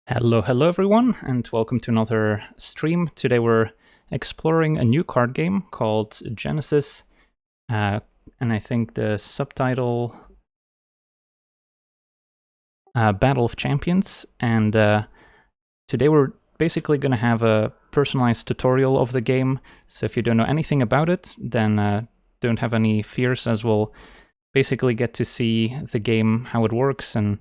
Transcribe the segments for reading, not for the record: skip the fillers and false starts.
Hello everyone, and welcome to another stream. Today we're exploring a new card game called Genesis, and I think the subtitle Battle of Champions. And today we're basically going to have a personalized tutorial of the game. So if you don't know anything about it, then don't have any fears, as we'll basically get to see the game, how it works, and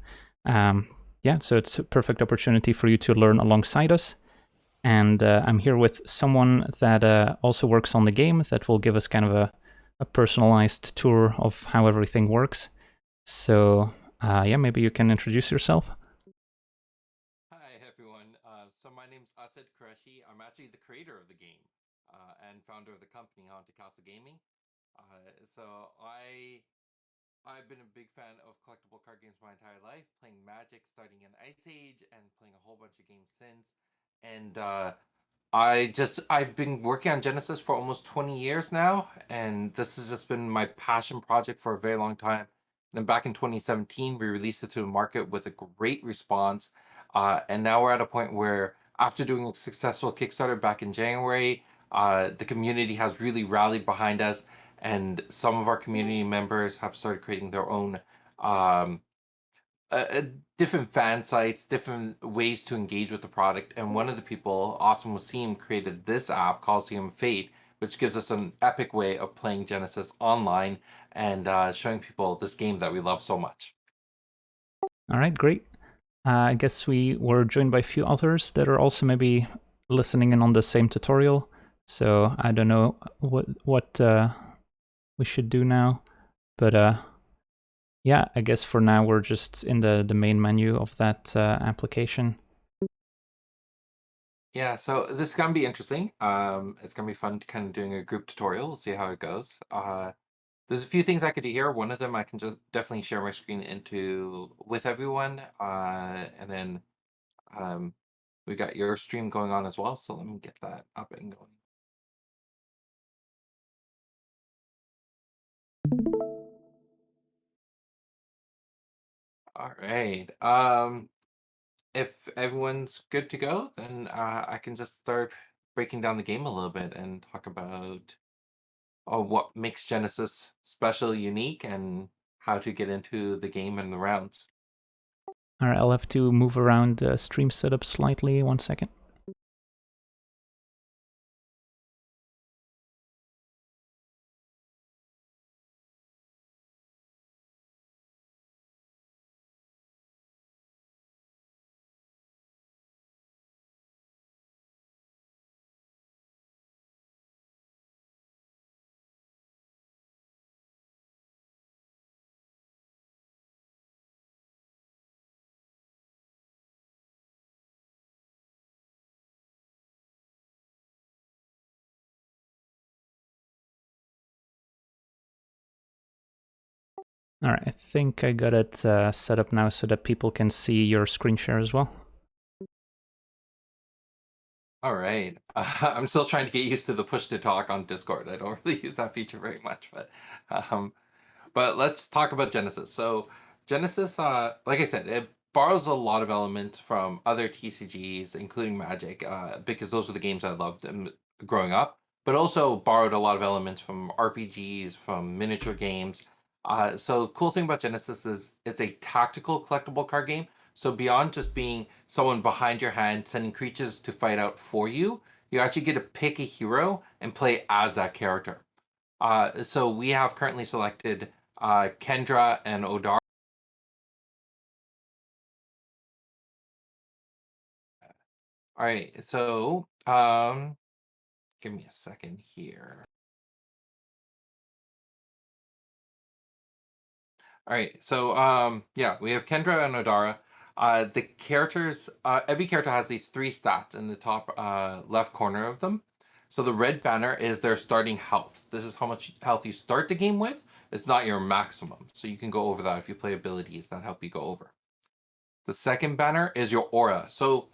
yeah, so it's a perfect opportunity for you to learn alongside us. And I'm here with someone that also works on the game that will give us kind of a personalized tour of how everything works. So yeah, maybe you can introduce yourself. Hi everyone. So my name's Asad Qureshi. I'm actually the creator of the game and founder of the company Haunted Castle Gaming. I've been a big fan of collectible card games my entire life, playing Magic starting in Ice Age and playing a whole bunch of games since. And I've been working on Genesis for almost 20 years now, and this has just been my passion project for a very long time. And then back in 2017, we released it to the market with a great response. And now we're at a point where, after doing a successful Kickstarter back in January, the community has really rallied behind us, and some of our community members have started creating their own um, uh, different fan sites, different ways to engage with the product. And one of the people, Awesome Wasim, created this app, Coliseum Fate, which gives us an epic way of playing Genesis online and showing people this game that we love so much. All right, great. I guess we were joined by a few others that are also maybe listening in on the same tutorial. So I don't know what we should do now, but yeah, I guess for now we're just in the main menu of that application. Yeah, so this is gonna be interesting. It's gonna be fun kind of doing a group tutorial. We'll see how it goes. There's a few things I could do here. One of them I can just definitely share my screen into with everyone, and then um, we got your stream going on as well. So let me get that up and going. All right. If everyone's good to go, then I can just start breaking down the game a little bit and talk about what makes Genesis special, unique, and how to get into the game and the rounds. All right, I'll have to move around the stream setup slightly. 1 second. All right, I think I got it set up now so that people can see your screen share as well. All right. I'm still trying to get used to the push to talk on Discord. I don't really use that feature very much, um, but let's talk about Genesis. So Genesis, like I said, it borrows a lot of elements from other TCGs, including Magic, because those were the games I loved growing up. But also borrowed a lot of elements from RPGs, from miniature games. So cool thing about Genesis is it's a tactical collectible card game. So beyond just being someone behind your hand sending creatures to fight out for you, you actually get to pick a hero and play as that character. So we have currently selected Kendra and Odar. All right, so give me a second here. All right, so yeah, we have Kendra and Odara. The characters, every character has these three stats in the top left corner of them. So the red banner is their starting health. This is how much health you start the game with. It's not your maximum, so you can go over that if you play abilities that help you go over. The second banner is your aura. So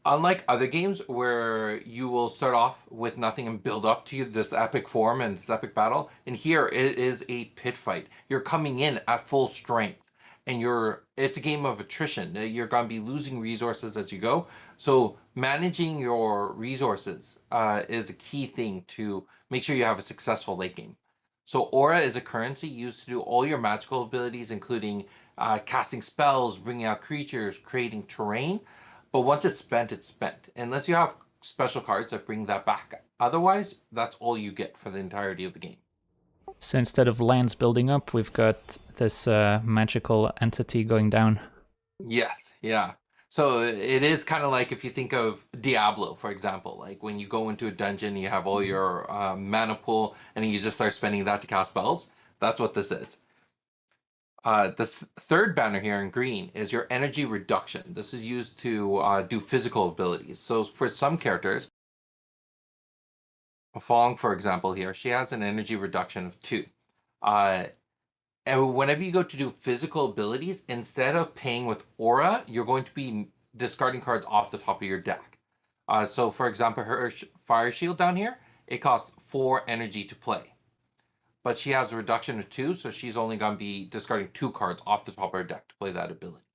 unlike other games where you will start off with nothing and build up to this epic form and this epic battle, in here it is a pit fight. You're coming in at full strength, and it's a game of attrition. You're going to be losing resources as you go. So managing your resources is a key thing to make sure you have a successful late game. So aura is a currency used to do all your magical abilities, including casting spells, bringing out creatures, creating terrain. But once it's spent, it's spent. Unless you have special cards that bring that back. Otherwise, that's all you get for the entirety of the game. So instead of lands building up, we've got this magical entity going down. Yes, yeah. So it is kind of like if you think of Diablo, for example, like when you go into a dungeon, you have all your mana pool, and you just start spending that to cast spells. That's what this is. This third banner here in green is your energy reduction. This is used to do physical abilities. So for some characters, Fong, for example, here, she has an energy reduction of 2. Uh, And whenever you go to do physical abilities, instead of paying with aura, you're going to be discarding cards off the top of your deck. So, for example, her fire shield down here, it costs 4 energy to play. But she has a reduction of 2, so she's only going to be discarding 2 cards off the top of her deck to play that ability.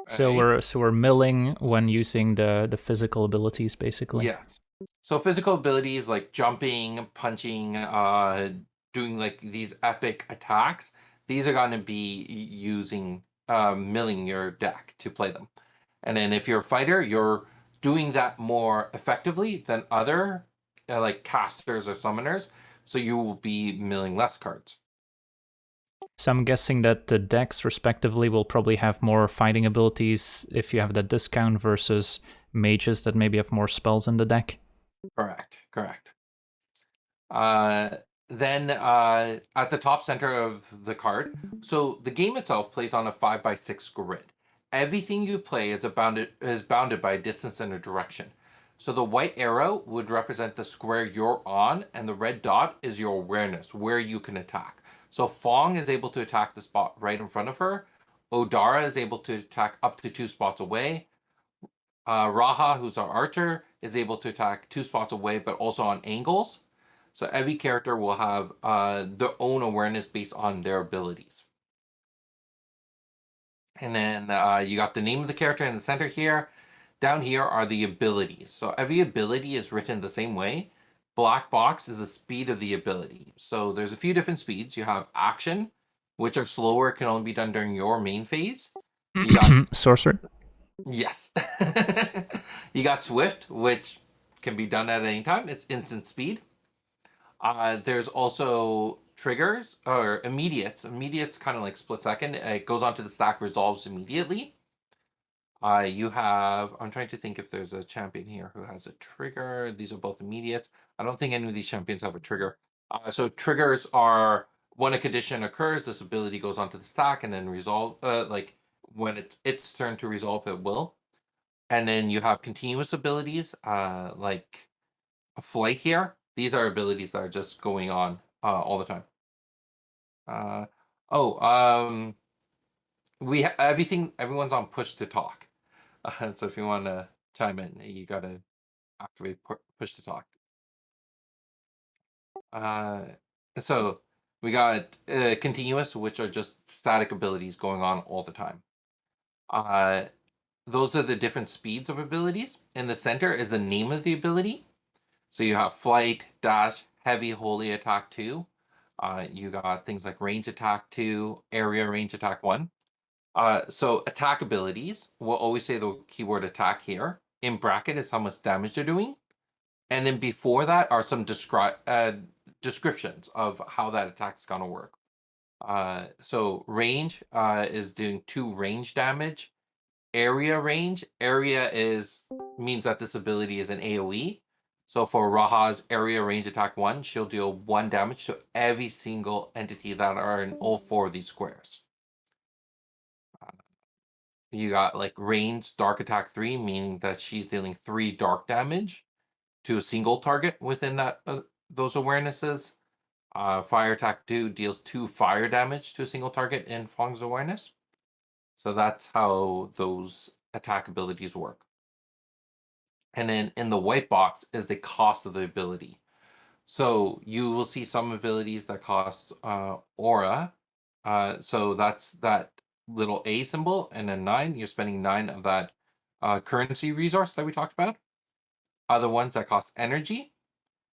So Right? we're milling when using the physical abilities, basically. Yes. So physical abilities like jumping, punching, doing like these epic attacks, these are going to be using milling your deck to play them. And then if you're a fighter, you're doing that more effectively than other like casters or summoners, so you will be milling less cards. So I'm guessing that the decks, respectively, will probably have more fighting abilities if you have that discount versus mages that maybe have more spells in the deck. Correct, correct. Uh, then at the top center of the card, so the game itself plays on a 5x6 grid. Everything you play is bounded by a distance and a direction. So the white arrow would represent the square you're on, and the red dot is your awareness, where you can attack. So Fong is able to attack the spot right in front of her. Odara is able to attack up to 2 spots away. Raha, who's our archer, is able to attack 2 spots away, but also on angles. So every character will have their own awareness based on their abilities. And then you got the name of the character in the center here. Down here are the abilities. So every ability is written the same way. Black box is the speed of the ability. So there's a few different speeds. You have action, which are slower, can only be done during your main phase. You got Sorcerer. yes. You got swift, which can be done at any time. It's instant speed. There's also triggers or immediates. Immediates kind of like split second. It goes onto the stack, resolves immediately. You have. I'm trying to think if there's a champion here who has a trigger. These are both immediates. I don't think any of these champions have a trigger. So triggers are when a condition occurs, this ability goes onto the stack and then resolve. Like when it's turn to resolve, it will. And then you have continuous abilities, like a flight here. These are abilities that are just going on all the time. Uh, oh, everyone's on push to talk. So if you want to chime in, you got to activate push to talk. Uh, so we got continuous, which are just static abilities going on all the time. Uh, those are the different speeds of abilities. In the center is the name of the ability. So you have flight, dash, heavy, holy attack 2. You got things like range attack 2, area range attack 1. So attack abilities, we'll always say the keyword attack here. In bracket is how much damage they're doing. And then before that are some descriptions of how that attack's going to work. So range is doing 2 range damage. Area range, area is means that this ability is an AoE. So for Raha's area range attack 1, she'll deal 1 damage to every single entity that are in all 4 of these squares. You got like range dark attack 3, meaning that she's dealing 3 dark damage to a single target within that those awarenesses. Fire attack 2 deals 2 fire damage to a single target in Fong's awareness. So that's how those attack abilities work. And then in the white box is the cost of the ability. So you will see some abilities that cost aura, So that's that little A symbol, and then 9, you're spending 9 of that currency resource that we talked about. Other ones that cost energy,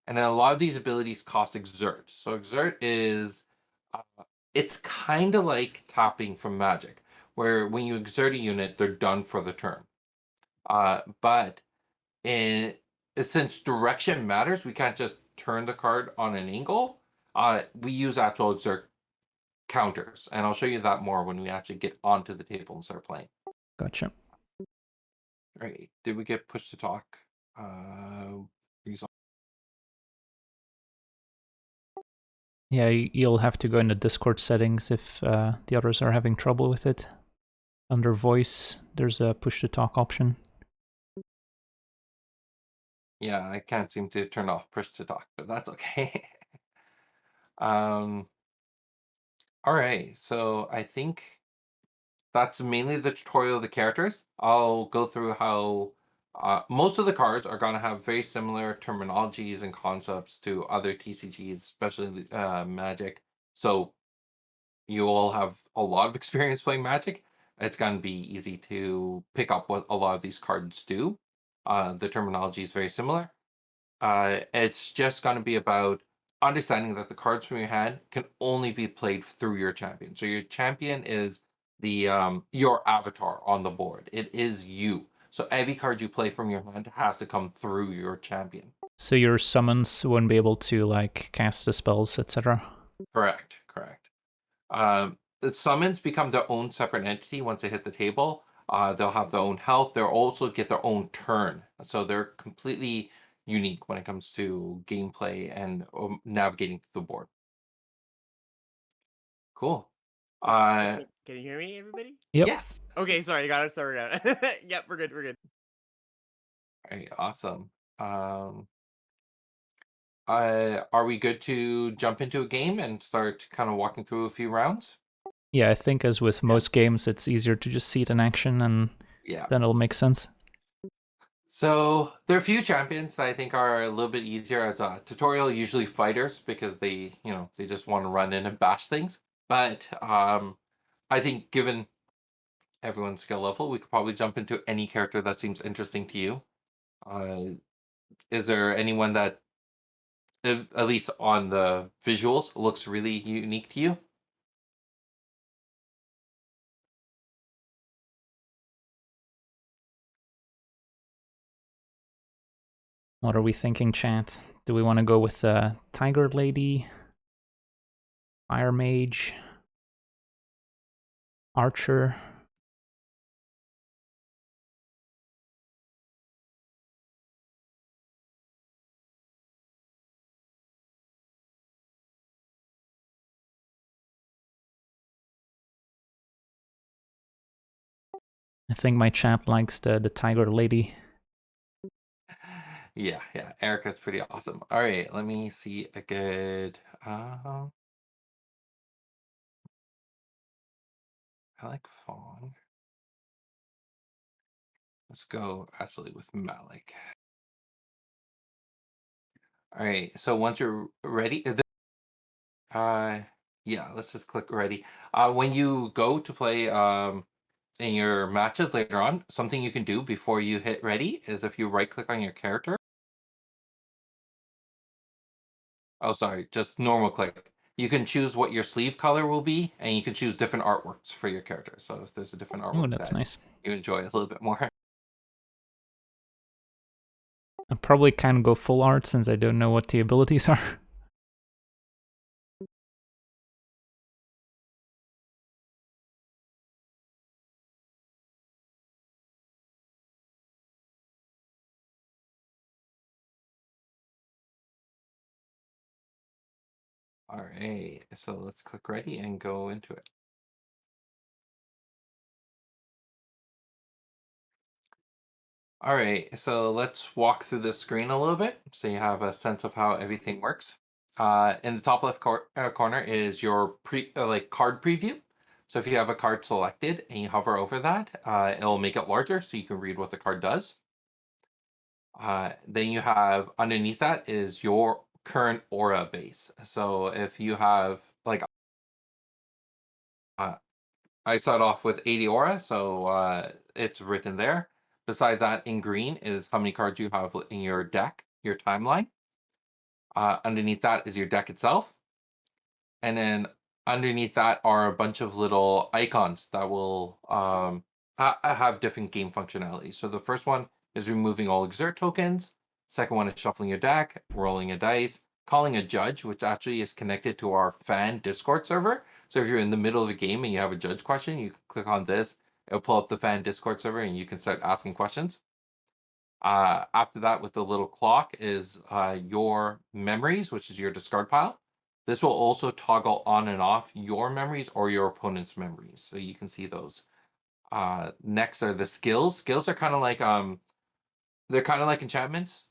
and then a lot of these abilities cost exert. So exert is uh, it's kind of like tapping from magic, where when you exert a unit, they're done for the turn. But in since direction matters, we can't just turn the card on an angle. We use actual exert counters, and I'll show you that more when we actually get onto the table and start playing. Gotcha. All right, did we get push to talk? Uh, result. Yeah, you'll have to go in the Discord settings if the others are having trouble with it. Under voice, there's a push to talk option. Yeah, I can't seem to turn off push to talk, but that's okay. um, all right, so I think that's mainly the tutorial of the characters. I'll go through how most of the cards are going to have very similar terminologies and concepts to other TCGs, especially Magic. So you all have a lot of experience playing Magic. It's going to be easy to pick up what a lot of these cards do. The terminology is very similar. It's just going to be about understanding that the cards from your hand can only be played through your champion. So your champion is the your avatar on the board. It is you. So every card you play from your hand has to come through your champion. So your summons won't be able to like cast the spells, etc. Correct. Correct. The summons become their own separate entity once they hit the table. They'll have their own health. They'll also get their own turn. So they're completely unique when it comes to gameplay and navigating through the board. Cool. Can you hear me, everybody? Yep. Yes. Okay, sorry, I got it sorted out. Yep, we're good. We're good. All right, awesome. Are we good to jump into a game and start kind of walking through a few rounds? Yeah, I think as with most games, it's easier to just see it in action and Yeah. then it'll make sense. So there are a few champions that I think are a little bit easier as a tutorial, usually fighters, because they just want to run in and bash things. But I think given everyone's skill level, we could probably jump into any character that seems interesting to you. Uh, is there anyone that, at least on the visuals, looks really unique to you? What are we thinking, chat? Do we want to go with Tiger Lady, Fire Mage, Archer? I think my chat likes the Tiger Lady. Yeah, Erica's pretty awesome. All right, let me see a good. I like Fawn. Let's go actually with Malik. All right, so once you're ready, uh, yeah, let's just click ready. When you go to play in your matches later on, something you can do before you hit ready is if you right click on your character. Oh, sorry, just normal click. You can choose what your sleeve color will be, and you can choose different artworks for your character. So if there's a different Oh, artwork that's that nice. you enjoy a little bit more. I probably can't go full art since I don't know what the abilities are. All right, so let's click ready and go into it. All right, so let's walk through the screen a little bit so you have a sense of how everything works. In the top left corner is your like card preview. So if you have a card selected and you hover over that, it'll make it larger so you can read what the card does. Then you have underneath that is your current aura base. So if you have like I start off with 80 aura, so it's written there. Besides that, in green is how many cards you have in your deck, your timeline. Underneath that is your deck itself. And then underneath that are a bunch of little icons that will have different game functionalities. So the first one is removing all exert tokens. Second one is shuffling your deck, rolling a dice, calling a judge, which actually is connected to our fan Discord server. So if you're in the middle of a game and you have a judge question, you can click on this. It'll pull up the fan Discord server and you can start asking questions. After that, with the little clock is your memories, which is your discard pile. This will also toggle on and off your memories or your opponent's memories, so you can see those. Next are the skills. Skills are kind of like they're kind of like enchantments.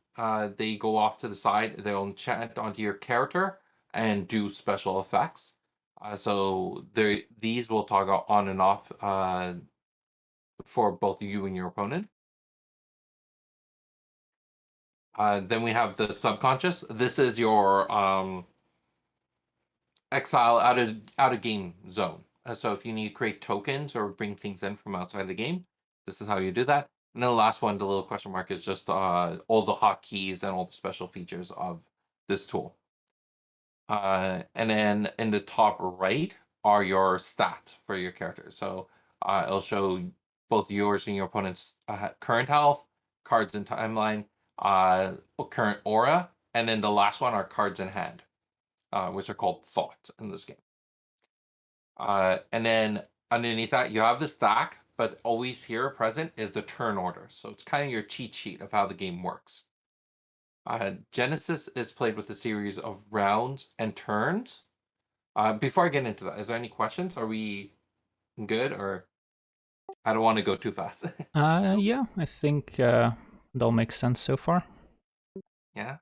They go off to the side. They'll enchant onto your character and do special effects. So these will toggle on and off for both you and your opponent. Then we have the subconscious. This is your exile out of game zone. So if you need to create tokens or bring things in from outside the game, this is how you do that. And then the last one, the little question mark, is just all the hotkeys and all the special features of this tool. And then in the top right are your stats for your character. So it'll show both yours and your opponent's current health, cards in timeline, current aura, and then the last one are cards in hand, which are called thoughts in this game. And then underneath that, you have the stack, but always here present is the turn order. So it's kind of your cheat sheet of how the game works. Genesis is played with a series of rounds and turns. Before I get into that, is there any questions? Are we good, or I don't want to go too fast? Yeah, I think it all makes sense so far. Yeah,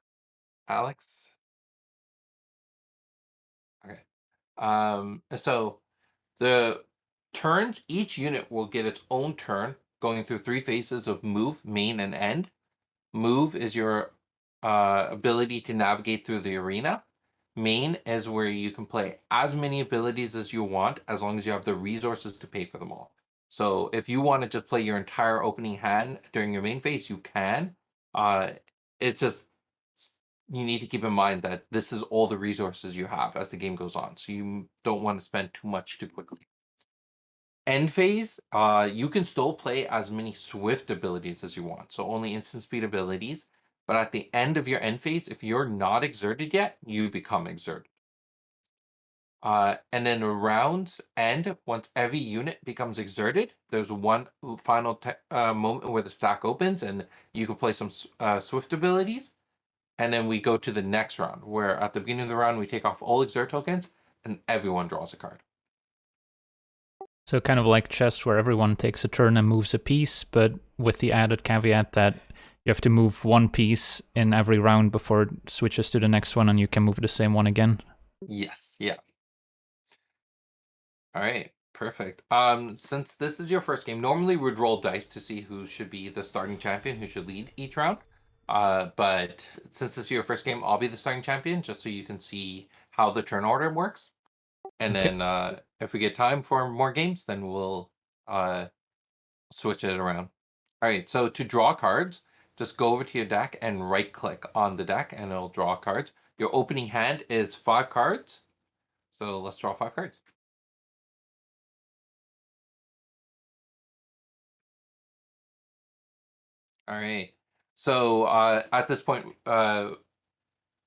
Alex. Okay. So the turns, each unit will get its own turn, going through 3 phases of move, main, and end. Move is your ability to navigate through the arena. Main is where you can play as many abilities as you want, as long as you have the resources to pay for them all. So if you want to just play your entire opening hand during your main phase, you can. It's just you need to keep in mind that this is all the resources you have as the game goes on. So you don't want to spend too much too quickly. End phase, you can still play as many swift abilities as you want, so only instant speed abilities. But at the end of your end phase, if you're not exerted yet, you become exerted. And then the rounds end once every unit becomes exerted. There's one final moment where the stack opens, and you can play some swift abilities. And then we go to the next round, where at the beginning of the round we take off all exert tokens, and everyone draws a card. So kind of like chess, where everyone takes a turn and moves a piece, but with the added caveat that you have to move one piece in every round before it switches to the next one, and you can move the same one again. Yes, yeah. All right, perfect. Since this is your first game, normally we'd roll dice to see who should be the starting champion, who should lead each round. But since this is your first game, I'll be the starting champion, just so you can see how the turn order works. And Okay. then if we get time for more games, then we'll switch it around. All right, so to draw cards, just go over to your deck and right-click on the deck, and it'll draw cards. Your opening hand is 5 cards, so let's draw 5 cards. All right. So at this point,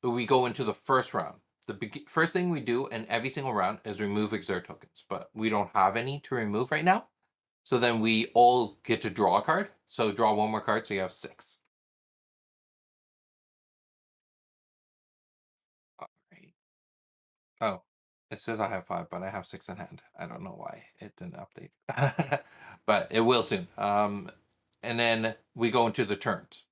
we go into the first round. The first thing we do in every single round is remove exert tokens, but we don't have any to remove right now. So then we all get to draw a card. So draw one more card, so you have 6. All right. Oh, it says I have 5, but I have 6 in hand. I don't know why it didn't update, but it will soon. And then we go into the turns.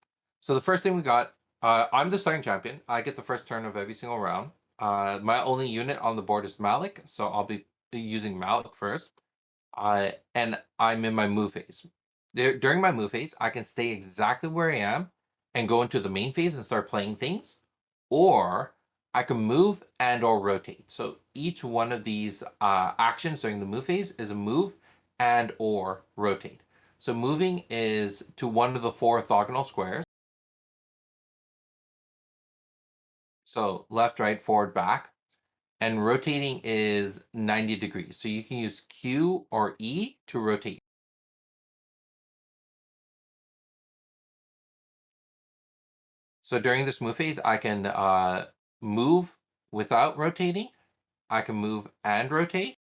So the first thing we got, I'm the starting champion. I get the first turn of every single round. My only unit on the board is Malik, so I'll be using Malik first. And I'm in my move phase. During my move phase, I can stay exactly where I am and go into the main phase and start playing things, or I can move and or rotate. So each one of these actions during the move phase is a move and or rotate. So moving is to one of the 4 orthogonal squares. So left, right, forward, back. And rotating is 90 degrees. So you can use Q or E to rotate. So during this move phase, I can move without rotating. I can move and rotate.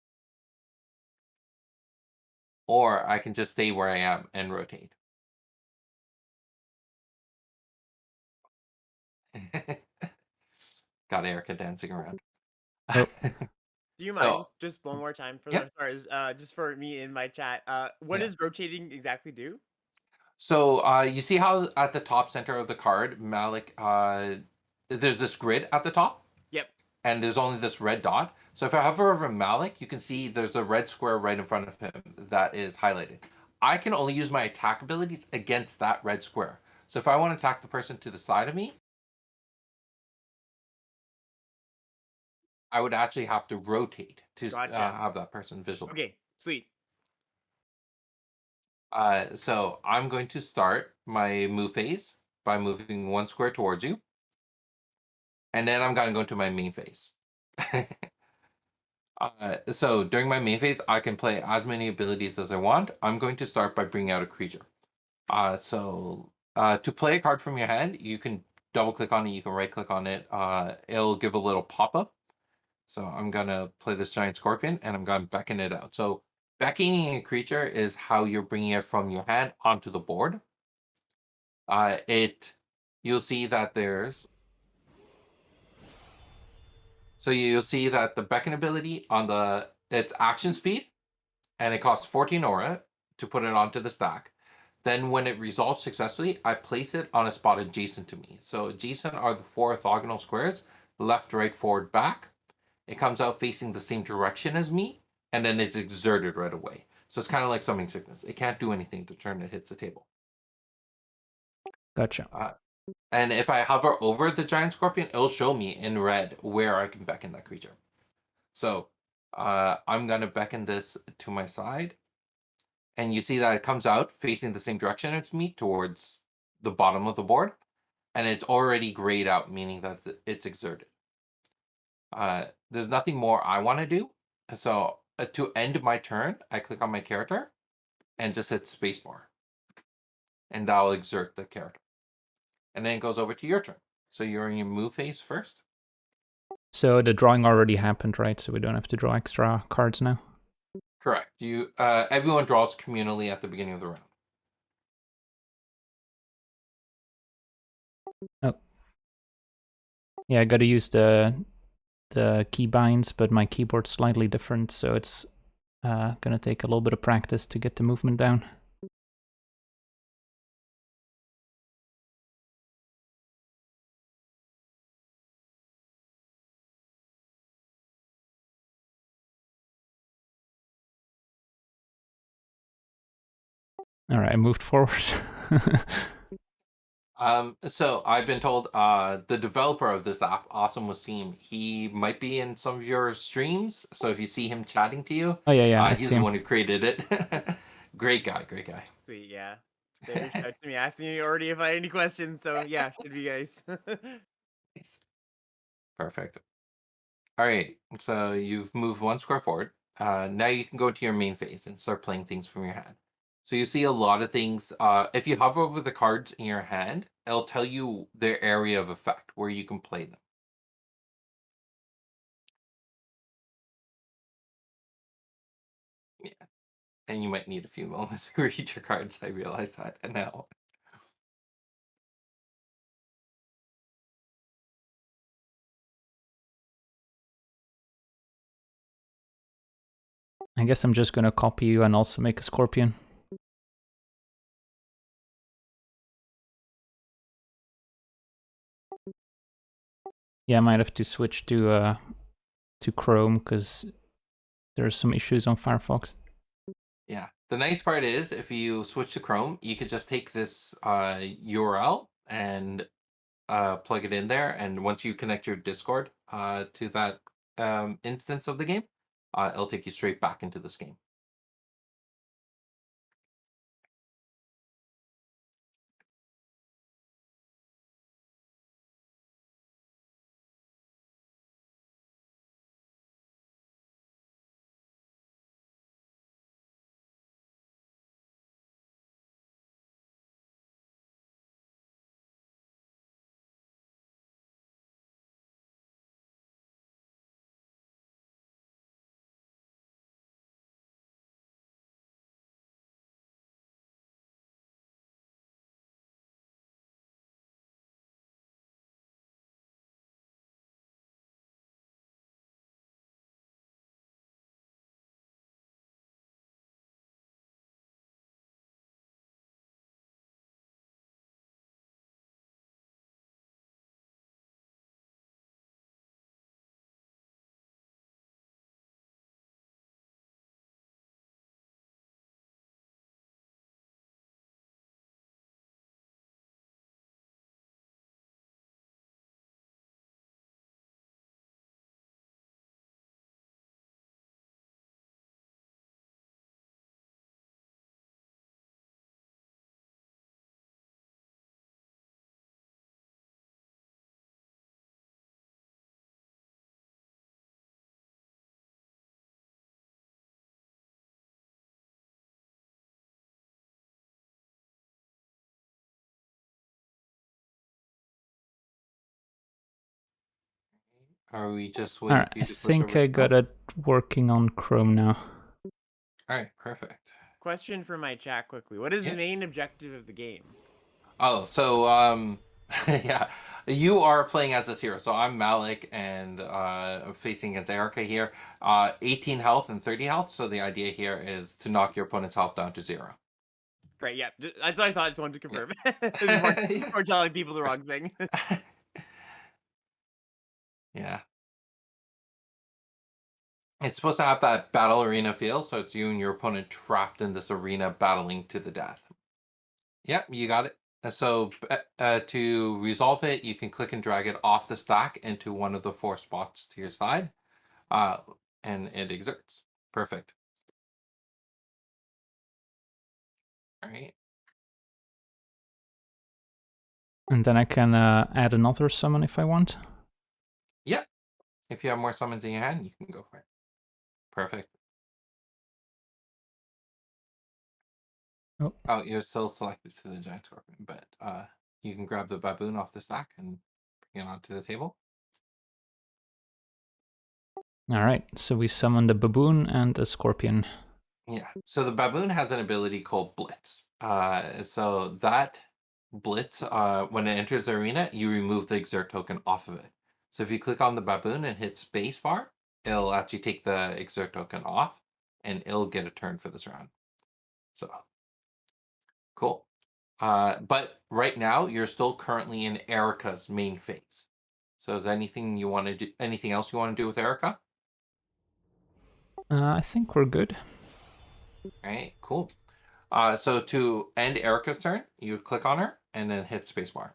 Or I can just stay where I am and rotate. Got Erica dancing around. Oh. Do you mind So, just one more time for yeah. the stars? Just for me in my chat. What Yeah. does rotating exactly do? So you see how at the top center of the card, Malik, there's this grid at the top? Yep. And there's only this red dot. So if I hover over Malik, you can see there's a red square right in front of him that is highlighted. I can only use my attack abilities against that red square. So if I want to attack the person to the side of me, I would actually have to rotate to Gotcha. have that person visible. Okay, sweet. So I'm going to start my move phase by moving 1 square towards you. And then I'm going to go into my main phase. So during my main phase, I can play as many abilities as I want. I'm going to start by bringing out a creature. To play a card from your hand, you can double click on it, you can right click on it. It'll give a little pop up. So I'm gonna play this giant scorpion and I'm gonna beckon it out. So beckoning a creature is how you're bringing it from your hand onto the board. You'll see that you'll see that the beckon ability on its action speed, and it costs 14 aura to put it onto the stack. Then when it resolves successfully, I place it on a spot adjacent to me. So adjacent are the 4 orthogonal squares, left, right, forward, back. It comes out facing the same direction as me, and then it's exerted right away. So it's kind of like summoning sickness. It can't do anything the turn it hits the table. Gotcha. And if I hover over the giant scorpion, it'll show me in red where I can beckon that creature. So I'm going to beckon this to my side. And you see that it comes out facing the same direction as me towards the bottom of the board. And it's already grayed out, meaning that it's exerted. There's nothing more I want to do. So to end my turn, I click on my character and just hit spacebar. And that'll exert the character. And then it goes over to your turn. So you're in your move phase first. So the drawing already happened, right? So we don't have to draw extra cards now? Correct. Everyone draws communally at the beginning of the round. Oh. Yeah, I gotta use the keybinds, but my keyboard's slightly different, so it's gonna take a little bit of practice to get the movement down. Alright, I moved forward. So I've been told the developer of this app, Awesome Wasim, he might be in some of your streams. So if you see him chatting to you, Oh yeah, I he's see the him. one who created it. Great guy, great guy. Sweet, yeah. They reached out to me asking me already if I had any questions, so yeah, should be guys. Nice. Perfect. All right, so you've moved 1 square forward. Now you can go to your main phase and start playing things from your hand. So you see a lot of things. If you hover over the cards in your hand, it'll tell you their area of effect where you can play them. Yeah, and you might need a few moments to read your cards. I realize that now. I guess I'm just gonna copy you and also make a scorpion. Yeah, I might have to switch to Chrome because there's some issues on Firefox. Yeah, the nice part is if you switch to Chrome, you could just take this URL and plug it in there. And once you connect your Discord to that instance of the game, it'll take you straight back into this game. Are we just All waiting right, for you I to switch think over I to Chrome? got it working on Chrome now. All right, perfect. Question for my chat quickly. What is Yeah. the main objective of the game? Oh, so yeah, you are playing as this hero. So I'm Malik, and facing against Erica here. 18 health and 30 health. So the idea here is to knock your opponent's health down to 0. Great, yeah. That's what I thought. I just wanted to confirm. Before telling people the wrong thing. Yeah. It's supposed to have that battle arena feel, so it's you and your opponent trapped in this arena battling to the death. Yep, you got it. So to resolve it, you can click and drag it off the stack into one of the 4 spots to your side, and it exerts. Perfect. All right. And then I can add another summon if I want. Yep. If you have more summons in your hand, you can go for it. Perfect. Oh, you're still selected to the giant scorpion, but you can grab the baboon off the stack and bring it onto the table. All right, so we summoned a baboon and a scorpion. Yeah. So the baboon has an ability called Blitz. So that Blitz, when it enters the arena, you remove the exert token off of it. So if you click on the baboon and hit spacebar, it'll actually take the exert token off, and it'll get a turn for this round. So cool. But right now, you're still currently in Erica's main phase. So is anything you want to do? Anything else you want to do with Erica? I think we're good. All right, cool. So to end Erica's turn, you click on her and then hit spacebar.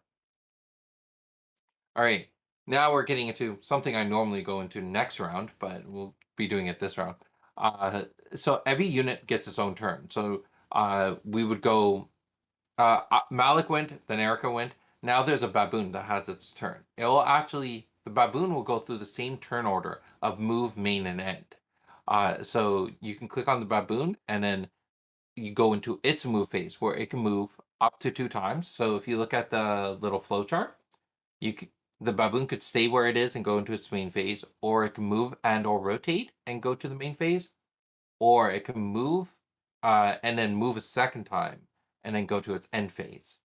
All right, now we're getting into something I normally go into next round, but we'll be doing it this round. So every unit gets its own turn. So we would go. Malik went, then Erica went. Now there's a baboon that has its turn. It will actually, the baboon will go through the same turn order of move, main, and end. So you can click on the baboon, and then you go into its move phase where it can move up to 2 times. So if you look at the little flow chart, the baboon could stay where it is and go into its main phase, or it can move and or rotate and go to the main phase, or it can move and then move a second time and then go to its end phase.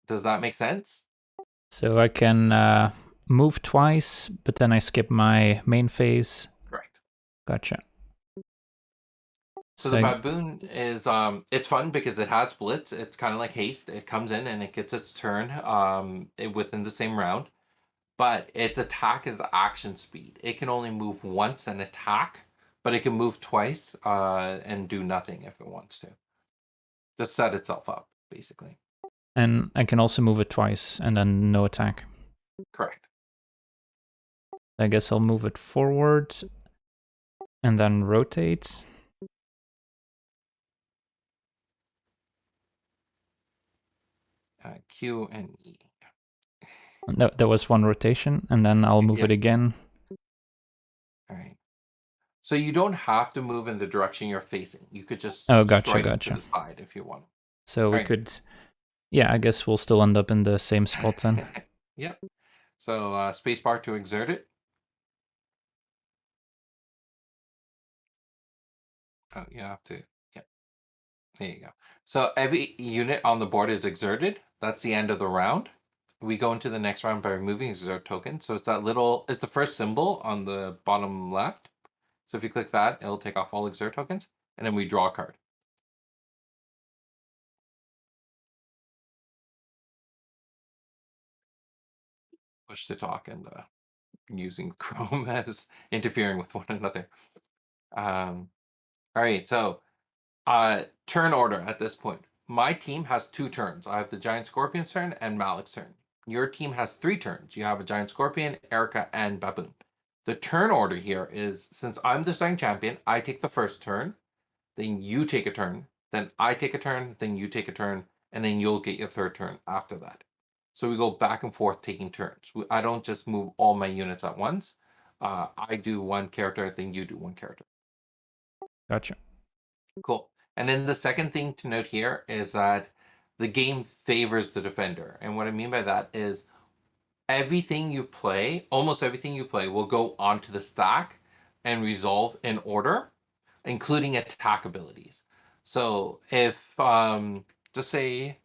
Does that make sense? So I can move twice, but then I skip my main phase. Correct. Gotcha. So the baboon is it's fun because it has splits. It's kind of like haste. It comes in and it gets its turn within the same round. But its attack is action speed. It can only move once and attack, but it can move twice and do nothing if it wants to. Just set itself up, basically. And I can also move it twice and then no attack. Correct. I guess I'll move it forward and then rotate. Q and E. No, there was one rotation, and then I'll move it again. All right. So you don't have to move in the direction you're facing. You could just gotcha. to the side if you want. So we could, yeah, I guess we'll still end up in the same spot then. Yep. So spacebar to exert it. Oh, you have to. Yep. There you go. So every unit on the board is exerted. That's the end of the round. We go into the next round by removing exert token. So it's that little, it's the first symbol on the bottom left. So if you click that, it'll take off all exert tokens, and then we draw a card. Push to talk and using Chrome as interfering with one another. All right, so turn order at this point. My team has 2 turns. I have the Giant Scorpion's turn and Malik's turn. Your team has 3 turns. You have a Giant Scorpion, Erica, and Baboon. The turn order here is, since I'm the starting champion, I take the first turn, then you take a turn, then I take a turn, then you take a turn, and then you'll get your 3rd turn after that. So we go back and forth taking turns. I don't just move all my units at once. I do one character, then you do one character. Gotcha. Cool. And then the second thing to note here is that the game favors the defender. And what I mean by that is everything you play, almost everything you play, will go onto the stack and resolve in order, including attack abilities. So if, just say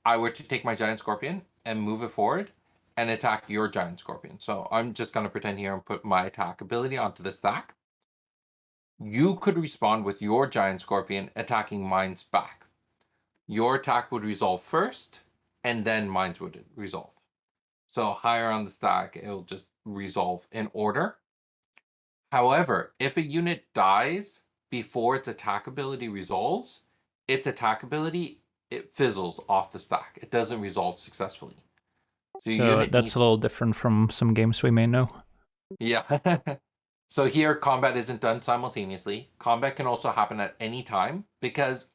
I were to take my giant scorpion and move it forward and attack your giant scorpion. So I'm just going to pretend here and put my attack ability onto the stack. You could respond with your giant scorpion attacking mine's back. Your attack would resolve first, and then mine would resolve. So higher on the stack, it'll just resolve in order. However, if a unit dies before its attack ability resolves, its attack ability, it fizzles off the stack. It doesn't resolve successfully. So your So unit that's needs... a little different from some games we may know. Yeah. So here, combat isn't done simultaneously. Combat can also happen at any time because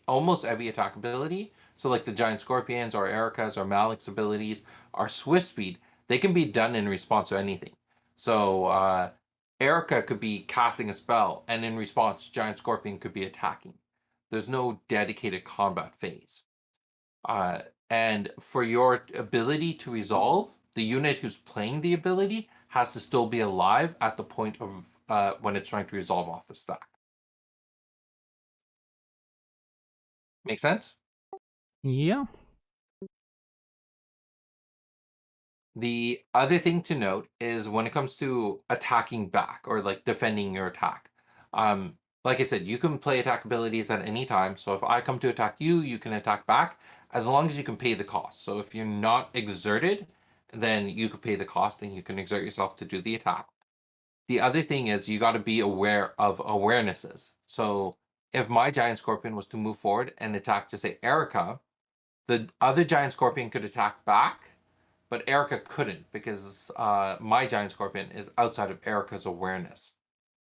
almost every attack ability, so like the Giant Scorpions or Erica's or Malik's abilities, are swift speed. They can be done in response to anything. So Erica could be casting a spell, and in response, Giant Scorpion could be attacking. There's no dedicated combat phase. And for your ability to resolve, the unit who's playing the ability has to still be alive at the point of when it's trying to resolve off the stack. Make sense? Yeah. The other thing to note is when it comes to attacking back or like defending your attack. Like I said, you can play attack abilities at any time. So if I come to attack you, you can attack back as long as you can pay the cost. So if you're not exerted, then you could pay the cost and you can exert yourself to do the attack. The other thing is you got to be aware of awarenesses. So if my giant scorpion was to move forward and attack, to say Erica, the other giant scorpion could attack back, but Erica couldn't because my giant scorpion is outside of Erica's awareness.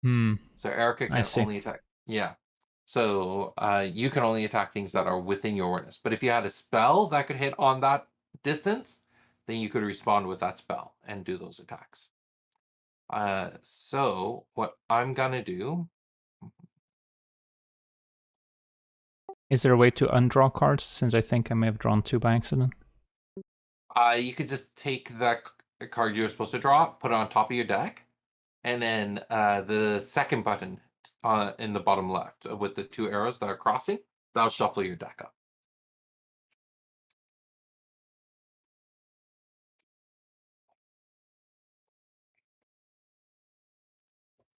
Hmm. So Erica I can see. only attack. Yeah. So you can only attack things that are within your awareness. But if you had a spell that could hit on that distance, then you could respond with that spell and do those attacks. So what I'm gonna do, Is there a way to undraw cards, since I think I may have drawn 2 by accident? you could just take that card you were supposed to draw, put it on top of your deck, and then the second button in the bottom left with the 2 arrows that are crossing, that'll shuffle your deck up.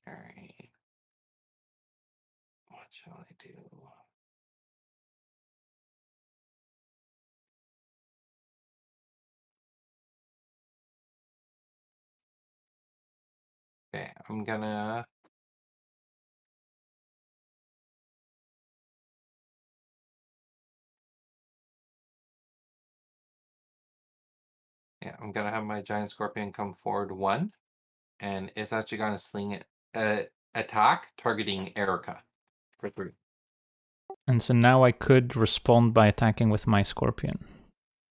All right. What shall I do? Okay, I'm gonna... Yeah, I'm gonna have my giant scorpion come forward 1, and it's actually gonna sling it, attack targeting Erica for 3. And so now I could respond by attacking with my scorpion.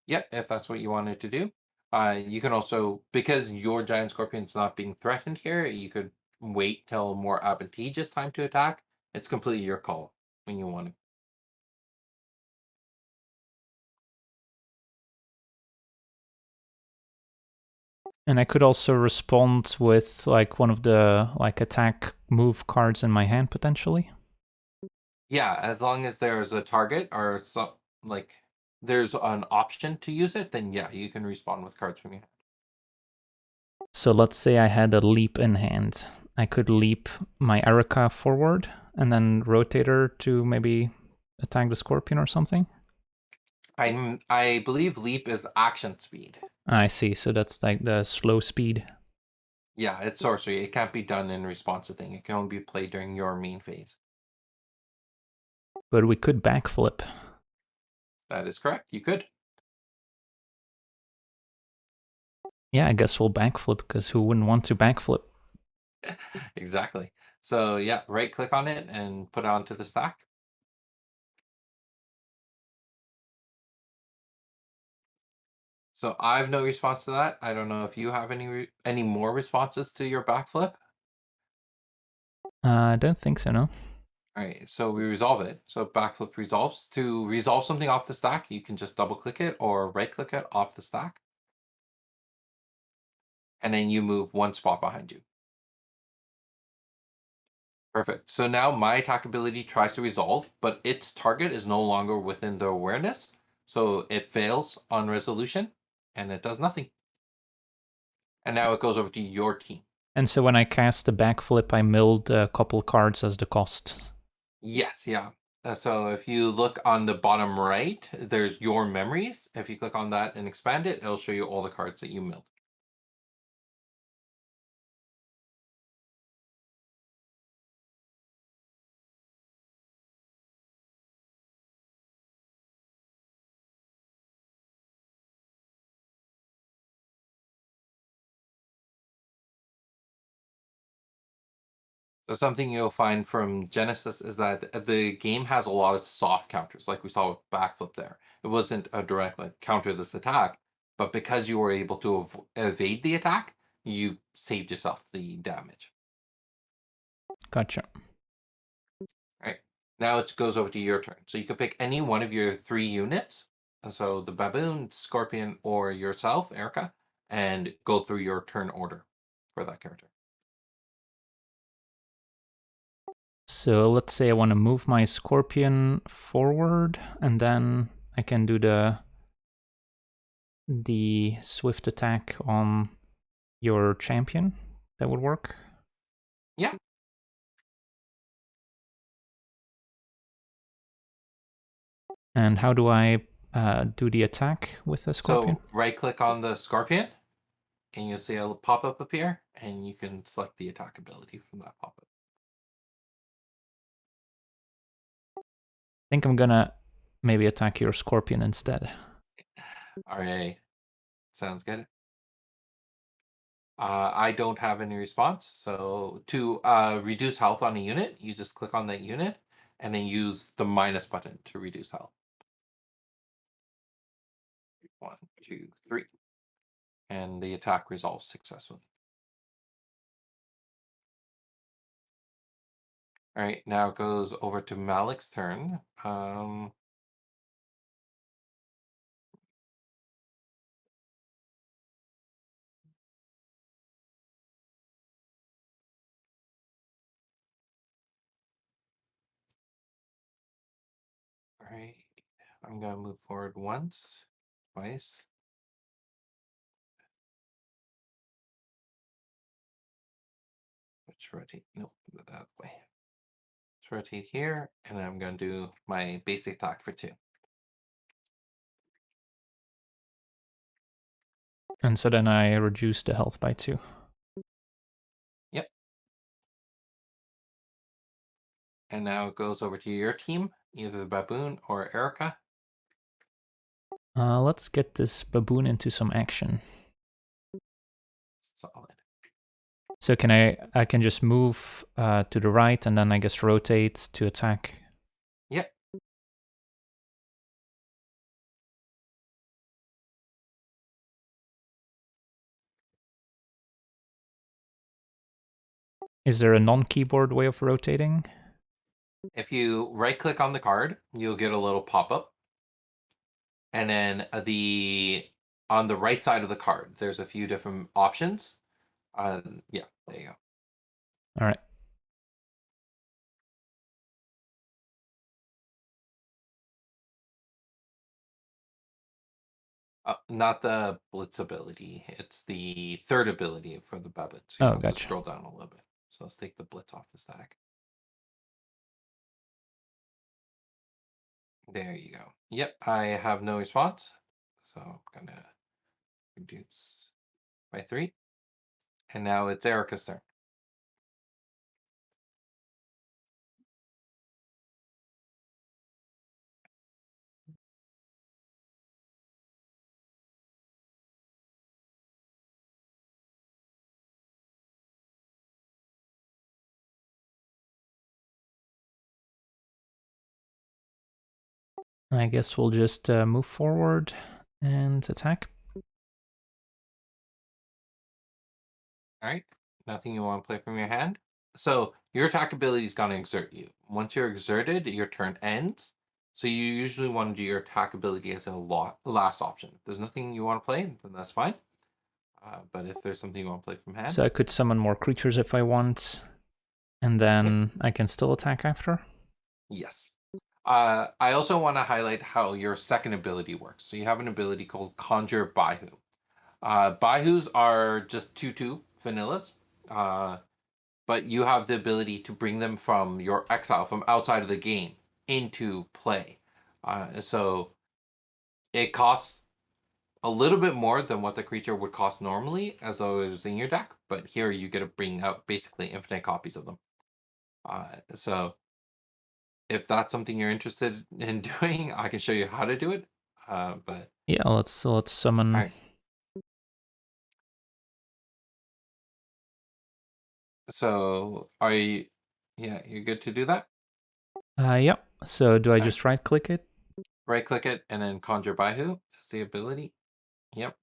Yep, if that's what you wanted to do. You can also, because your giant scorpion's not being threatened here, you could wait till a more advantageous time to attack. It's completely your call when you want to. And I could also respond with like one of the like attack move cards in my hand potentially. Yeah, as long as there's a target or some like there's an option to use it, then yeah, you can respond with cards from your hand. So let's say I had a leap in hand. I could leap my Erica forward and then rotate her to maybe attack the scorpion or something. I believe leap is action speed. I see, so that's like the slow speed. Yeah, it's sorcery. It can't be done in response to thing. It can only be played during your main phase. But we could backflip. That is correct. You could. Yeah, I guess we'll backflip, because who wouldn't want to backflip? Exactly. So yeah, right click on it and put it onto the stack. So I have no response to that. I don't know if you have any more responses to your backflip. I don't think so, no. All right, so we resolve it. So backflip resolves. To resolve something off the stack, you can just double click it or right click it off the stack. and then you move one spot behind you. Perfect. So now my attack ability tries to resolve, but its target is no longer within the awareness. So it fails on resolution and it does nothing. And now it goes over to your team. And so when I cast the backflip, I milled a couple cards as the cost. Yes, yeah. So if you look on the bottom right, there's your memories. If you click on that and expand it, it'll show you all the cards that you milled. So something you'll find from Genesis is that the game has a lot of soft counters, like we saw with backflip there. It wasn't a direct like counter this attack, but because you were able to evade the attack, you saved yourself the damage. Gotcha. Right. Now it goes over to your turn. So you can pick any one of your 3 units. So the baboon, scorpion, or yourself, Erica, and go through your turn order for that character. So let's say I want to move my scorpion forward, and then I can do the swift attack on your champion. That would work. Yeah. And how do I do the attack with the scorpion? So right click on the scorpion and you'll see a pop-up appear and you can select the attack ability from that pop-up. I think I'm gonna maybe attack your scorpion instead. All right. Sounds good. I don't have any response. So to reduce health on a unit, you just click on that unit and then use the minus button to reduce health. 1, 2, 3. And the attack resolves successfully. All right, now it goes over to Malik's turn. All right, I'm gonna move forward once, twice. Let's rotate. Nope, that way. Let's rotate here, and I'm gonna do my basic attack for 2. And so then I reduce the health by 2. Yep. And now it goes over to your team, either the baboon or Erica. Let's get this baboon into some action. Solid. So can I can just move to the right and then I guess rotate to attack. Yep. Is there a non-keyboard way of rotating? If you right click on the card, you'll get a little pop-up. And then on the right side of the card, there's a few different options. Yeah, there you go. All right. Not the blitz ability. It's the third ability for the baboon. So Oh, you have to gotcha. scroll down a little bit. So let's take the blitz off the stack. There you go. Yep, I have no response. So I'm gonna reduce by 3. And now it's Erica's turn. I guess we'll just move forward and attack. All right. Nothing you want to play from your hand. So your attack ability is going to exert you. Once you're exerted, your turn ends. So you usually want to do your attack ability as a last option. If there's nothing you want to play, then that's fine. But if there's something you want to play from hand, So I could summon more creatures if I want, and then I can still attack after? yes. I also want to highlight how your second ability works. So you have an ability called Conjure Baihu. Baihus are just 2/2 vanillas, but you have the ability to bring them from your exile, from outside of the game, into play. So it costs a little bit more than what the creature would cost normally, as though it was in your deck. But here you get to bring out basically infinite copies of them. So if that's something you're interested in doing, I can show you how to do it. But Yeah, let's summon. all right. So are you? Yeah, you're good to do that. Yep. So do I All right. just right click it? Right click it and then Conjure Baihu is the ability. Yep.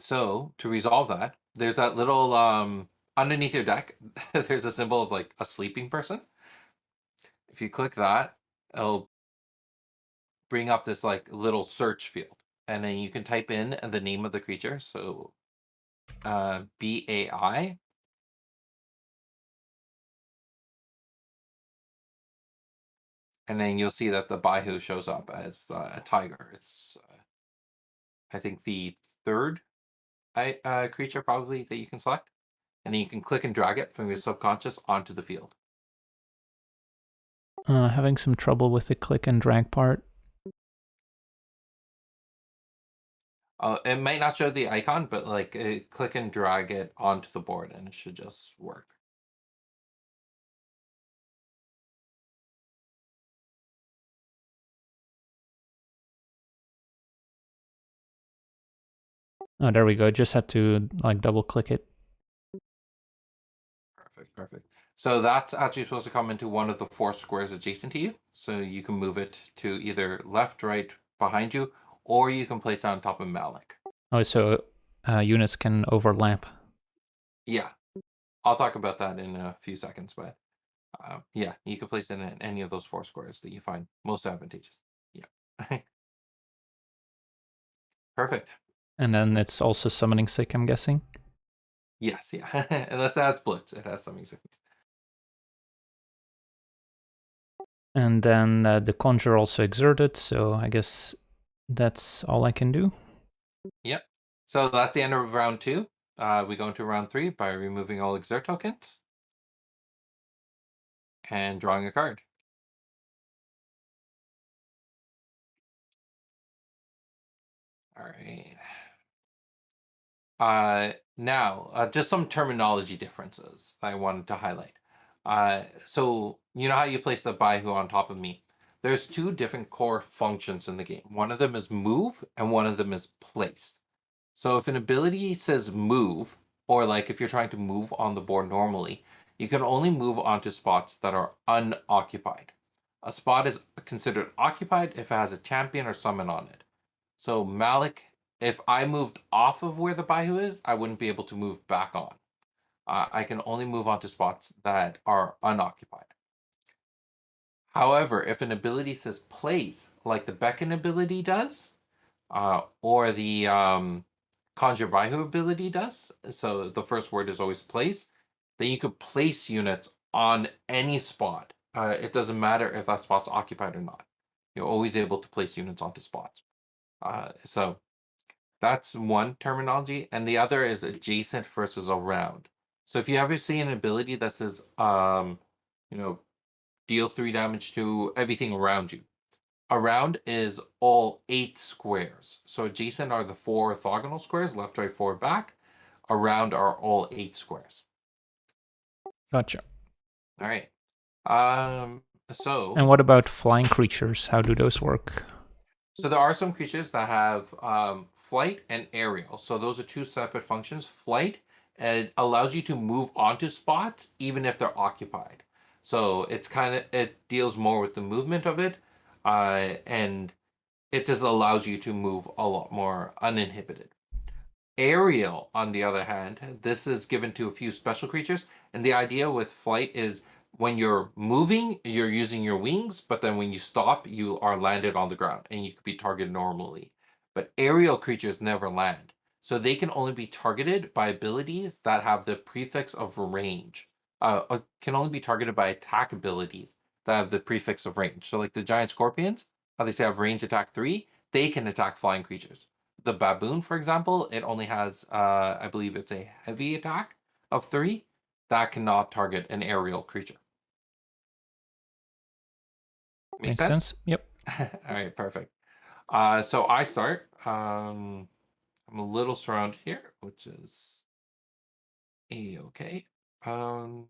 So to resolve that, there's that little underneath your deck. There's a symbol of like a sleeping person. If you click that, it'll bring up this like little search field, and then you can type in the name of the creature. So BAI, and then you'll see that the Baihu shows up as a tiger. It's I think the third creature probably that you can select, and then you can click and drag it from your subconscious onto the field. Having some trouble with the click and drag part. It might not show the icon, but like click and drag it onto the board, and it should just work. Oh, there we go. I just had to like double click it. Perfect, perfect. So that's actually supposed to come into one of the 4 squares adjacent to you. So you can move it to either left, right, behind you, or you can place it on top of Malik. Oh, so units can overlap. Yeah, I'll talk about that in a few seconds, but yeah, you can place it in any of those 4 squares that you find most advantageous. Yeah. Perfect. And then it's also summoning sick, I'm guessing. Yes, yeah. Unless it has splits, it has something seconds. And then the conjure also exerted, so I guess that's all I can do. Yep. So that's the end of round 2. We go into round 3 by removing all exert tokens and drawing a card. All right. Now, just some terminology differences I wanted to highlight. So you know how you place the Baihu on top of me? There's 2 different core functions in the game. One of them is move, and one of them is place. So if an ability says move, or like if you're trying to move on the board normally, you can only move onto spots that are unoccupied. A spot is considered occupied if it has a champion or summon on it. So Malik, if I moved off of where the Baihu is, I wouldn't be able to move back on. I can only move onto spots that are unoccupied. However, if an ability says place, like the Beckon ability does, or the Conjure Baihu ability does, so the first word is always place, then you could place units on any spot. It doesn't matter if that spot's occupied or not. You're always able to place units onto spots. So that's one terminology, and the other is adjacent versus around. So if you ever see an ability that says, you know, deal 3 damage to everything around you, around is all 8 squares. So adjacent are the 4 orthogonal squares, left, right, forward, back. Around are all 8 squares. Gotcha. All right. So And what about flying creatures? How do those work? So there are some creatures that have flight and aerial. So those are 2 separate functions. Flight allows you to move onto spots even if they're occupied. So it deals more with the movement of it, and it just allows you to move a lot more uninhibited. Aerial, on the other hand, this is given to a few special creatures, and the idea with flight is when you're moving, you're using your wings, but then when you stop, you are landed on the ground, and you could be targeted normally. But aerial creatures never land. So they can only be targeted by abilities that have the prefix of range. Can only be targeted by attack abilities that have the prefix of range. So like the giant scorpions, how they say have range attack 3, they can attack flying creatures. The baboon, for example, it only has, I believe it's a heavy attack of 3 that cannot target an aerial creature. Make Makes sense? sense. Yep. All right, perfect. So I start. I'm a little surrounded here, which is a-okay. All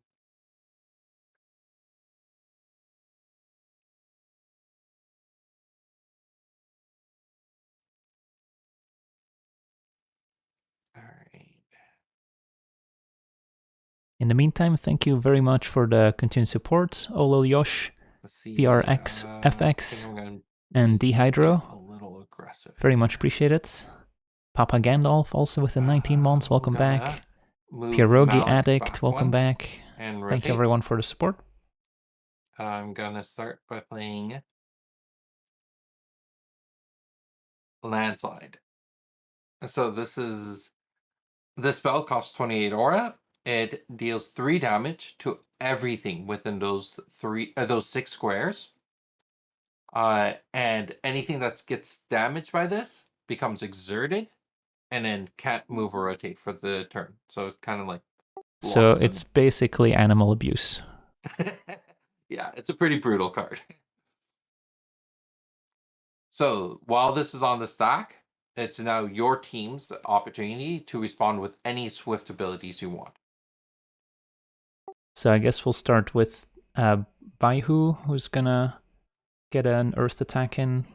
right. In the meantime, thank you very much for the continued support, Olol Yosh, Let's see. PRX, I think FX, I'm going and to Dehydro. a little aggressive. Very here. much appreciate it. Papa Gandalf also with the 19 months, welcome back. Move Pierogi Malik Addict, back welcome one back. and Thank you rotate. everyone for the support. I'm gonna start by playing Landslide. So this spell costs 28 aura. It deals 3 damage to everything within those 6 squares. And anything that gets damaged by this becomes exerted and then can't move or rotate for the turn. So it's kind of like So blocks them. it's basically animal abuse. Yeah, it's a pretty brutal card. So while this is on the stack, it's now your team's opportunity to respond with any swift abilities you want. So I guess we'll start with Baihu, who's gonna get an earth attack in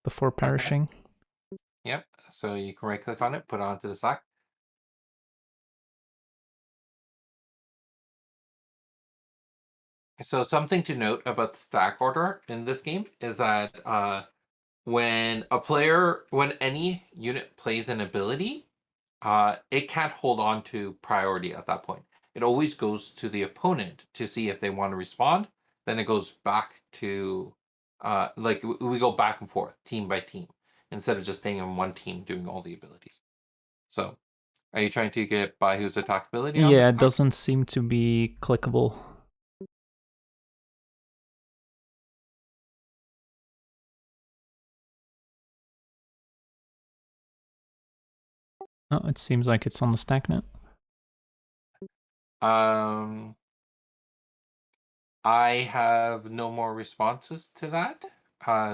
before perishing. Okay. Yep. So you can right click on it, put it onto the stack. So something to note about the stack order in this game is that when any unit plays an ability, it can't hold on to priority at that point. It always goes to the opponent to see if they want to respond. Then it goes back to, we go back and forth, team by team, instead of just staying in one team doing all the abilities. So, are you trying to get Baihu's attack ability on this? Yeah, it doesn't seem to be clickable. Oh, it seems like it's on the stack now. I have no more responses to that.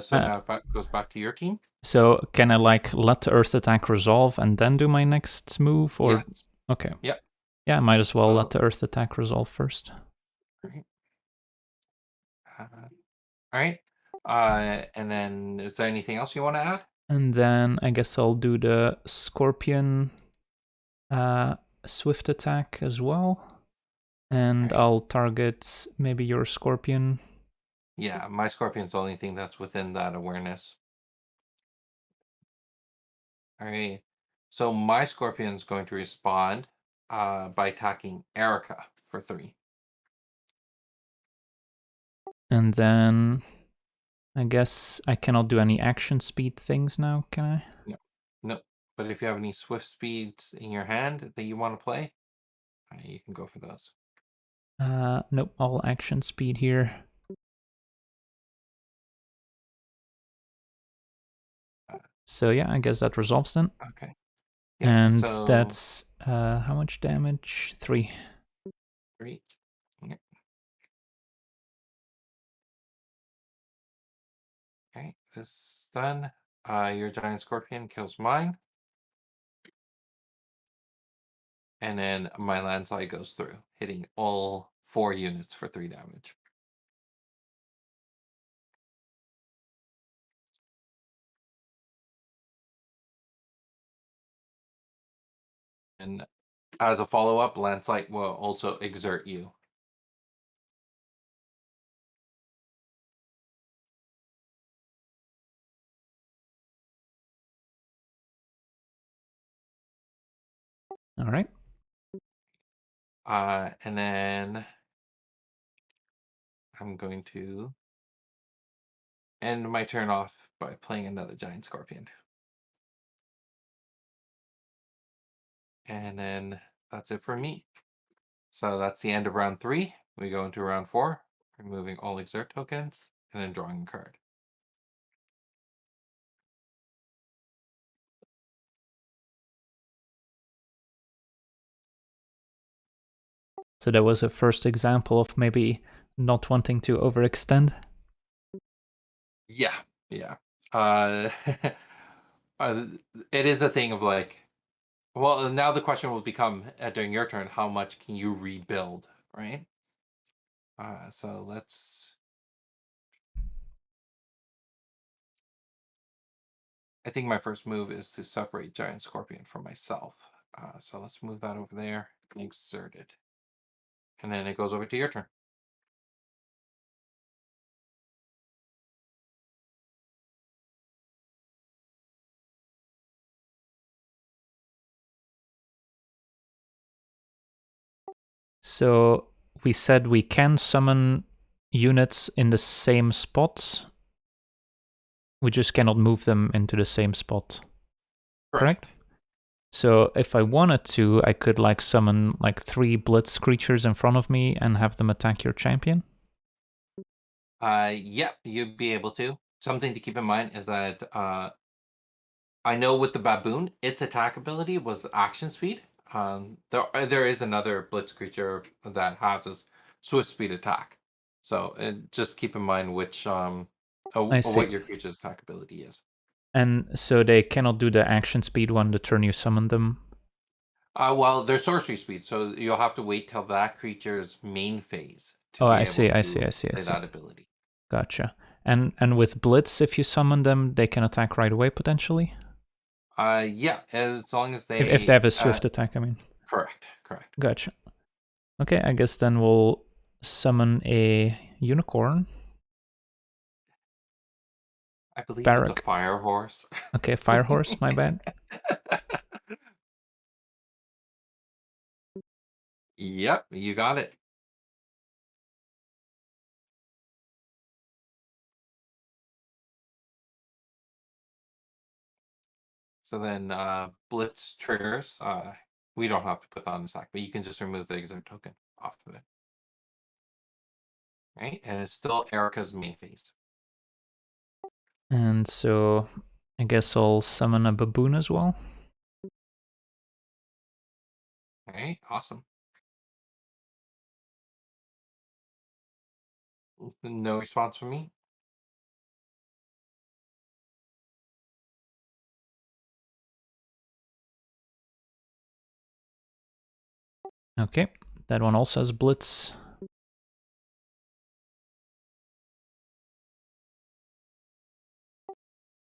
So now it goes back to your team. So can I like let the earth attack resolve and then do my next move? Or Yes. okay. Yep. Yeah, I might as well let the earth attack resolve first. All right. And then is there anything else you want to add? And then I guess I'll do the scorpion swift attack as well. And Right. I'll target maybe your scorpion. Yeah, my scorpion's the only thing that's within that awareness. All right. So my scorpion's going to respond by attacking Erica for 3. And then I guess I cannot do any action speed things now, can I? No. No. But if you have any swift speeds in your hand that you want to play, you can go for those. Nope, all action speed here. So yeah, I guess that resolves then. Okay. Yep, And so that's how much damage? 3. 3. Yep. Okay, this is done. Your giant scorpion kills mine. And then my landslide goes through, hitting all 4 units for 3 damage. And as a follow-up, landslide will also exert you. All right. And then I'm going to end my turn off by playing another giant scorpion. And then that's it for me. So that's the end of round 3. We go into round 4, removing all exert tokens, and then drawing a card. So that was a first example of maybe not wanting to overextend. Yeah. It is a thing of like, well, now the question will become during your turn, how much can you rebuild, right? So let's. I think my first move is to separate Giant Scorpion from myself. So let's move that over there and exert it. And then it goes over to your turn. So we said we can summon units in the same spots. We just cannot move them into the same spot. Correct? So if I wanted to, I could like summon like 3 blitz creatures in front of me and have them attack your champion. Yep, you'd be able to. Something to keep in mind is that I know with the baboon, its attack ability was action speed. There is another blitz creature that has a swift speed attack. So just keep in mind which I see. what your creature's attack ability is. And so they cannot do the action speed one the turn you summon them. Well, they're sorcery speed, so you'll have to wait till that creature's main phase to Oh, be I able see, to I see. play that ability. Gotcha. And with Blitz, if you summon them, they can attack right away potentially? Yeah, as long as If they have a swift attack, I mean. Correct. Gotcha. Okay, I guess then we'll summon a unicorn. I believe Barrack. it's a fire horse. Okay, fire horse, my bad. Yep, you got it. So then Blitz triggers. We don't have to put that on the stack, but you can just remove the exert token off of it. Right? And it's still Erica's main phase. And so I guess I'll summon a baboon as well. Alright, awesome. No response from me. Okay, that one also has Blitz.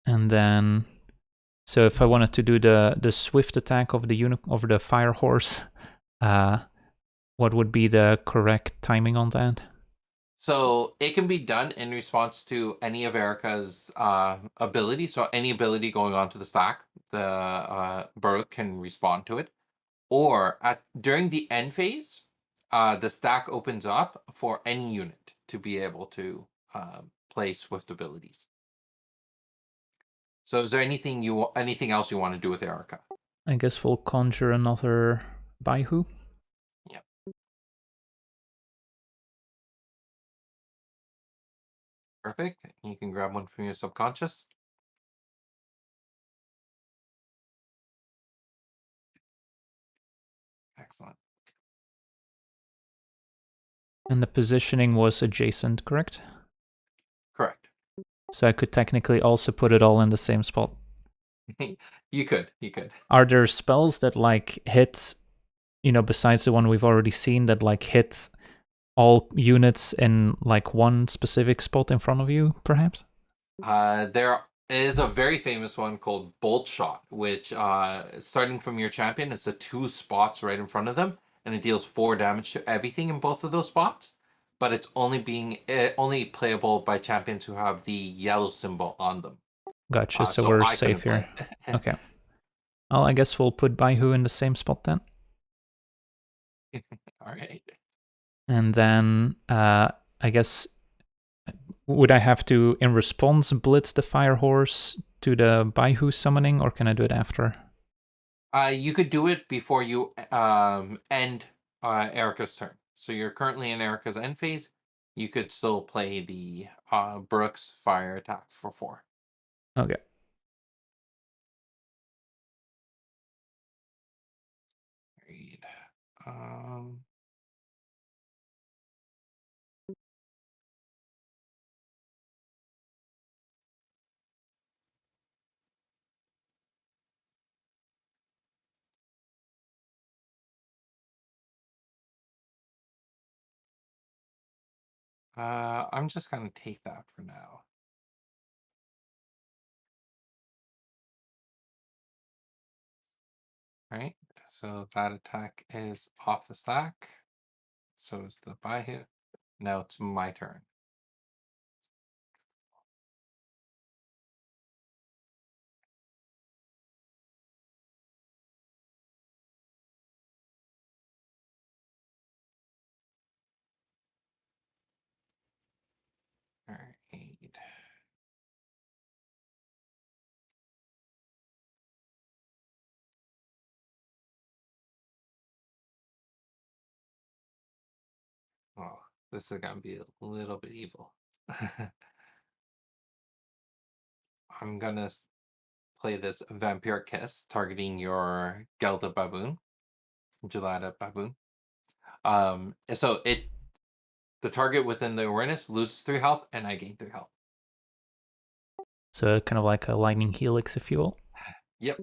And then, so if I wanted to do the swift attack of the fire horse, what would be the correct timing on that? So it can be done in response to any of Erica's ability. So any ability going onto the stack, the Baruch can respond to it. Or during the end phase, the stack opens up for any unit to be able to play swift abilities. So is there anything else you want to do with Erica? I guess we'll conjure another Baihu. Yep. Perfect. You can grab one from your subconscious. Excellent. And the positioning was adjacent, correct? Correct. So I could technically also put it all in the same spot. You could. Are there spells that like hit, besides the one we've already seen, that like hit all units in like one specific spot in front of you, perhaps? There is a very famous one called Bolt Shot, which starting from your champion is the 2 spots right in front of them, and it deals 4 damage to everything in both of those spots. But it's only playable by champions who have the yellow symbol on them. Gotcha, so we're safe here. Okay. Well, I guess we'll put Baihu in the same spot then. All right. And then I guess, would I have to, in response, blitz the fire horse to the Baihu summoning, or can I do it after? You could do it before you end Erica's turn. So you're currently in Erica's end phase. You could still play the Brooks fire attack for 4. Okay. Read. Um, I'm just gonna take that for now. Right. So that attack is off the stack. So is the buy hit. Now it's my turn. All right. Oh, this is gonna be a little bit evil. I'm gonna play this Vampire Kiss, targeting your Gelda Baboon, Gelada Baboon. So the target within the awareness loses 3 health, and I gain 3 health. So kind of like a lightning helix, if you will. Yep.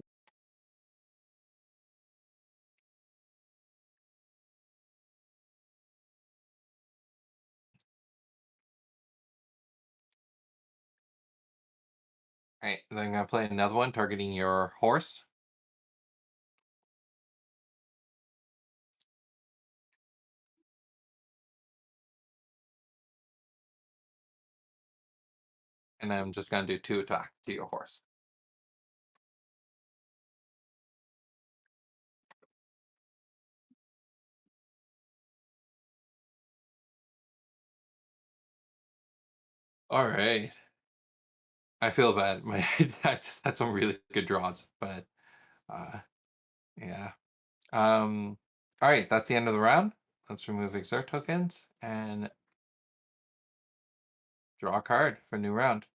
All right, then I'm gonna play another one targeting your horse. And I'm just gonna do 2 attack to your horse. All right. I feel bad. I just had some really good draws, but yeah. All right, that's the end of the round. Let's remove exert tokens and draw a card for a new round.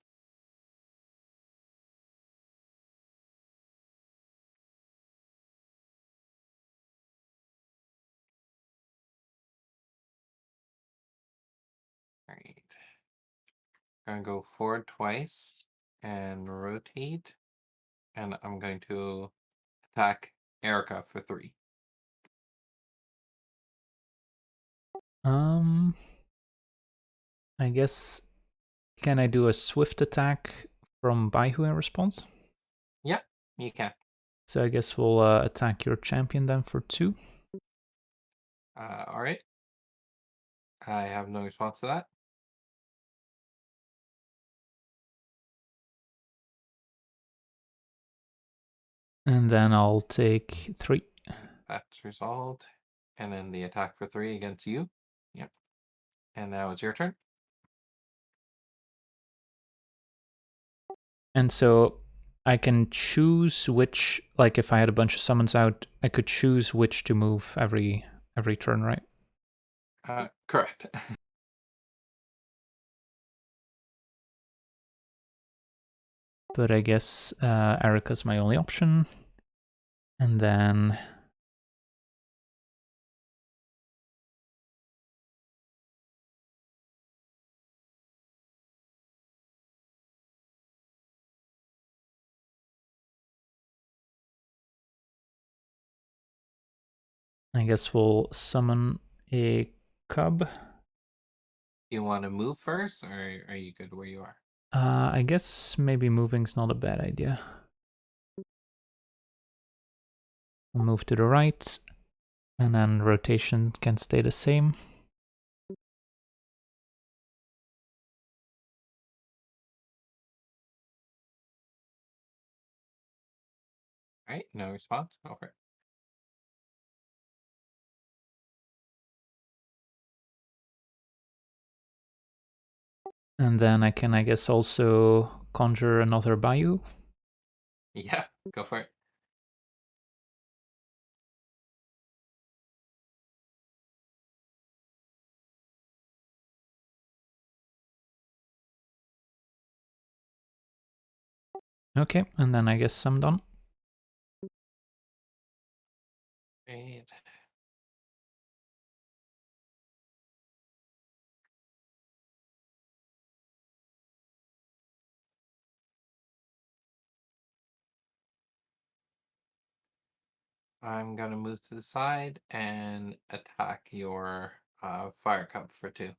All right. I'm gonna go forward twice and rotate, and I'm going to attack Erica for 3. I guess, can I do a swift attack from Baihu in response? Yep, you can. So I guess we'll attack your champion then for 2. All right. I have no response to that. And then I'll take 3. That's resolved. And then the attack for 3 against you. Yep. And now it's your turn. And so I can choose which, like if I had a bunch of summons out, I could choose which to move every turn, right? Correct. But I guess Erica's my only option. And then I guess we'll summon a cub. You want to move first, or are you good where you are? I guess maybe moving's not a bad idea. I'll move to the right, and then rotation can stay the same. All right, no response. Go for it. And then I can, I guess, also conjure another Bayou. Yeah, go for it. Okay, and then I guess I'm done. Great. I'm gonna move to the side and attack your fire cup for 2.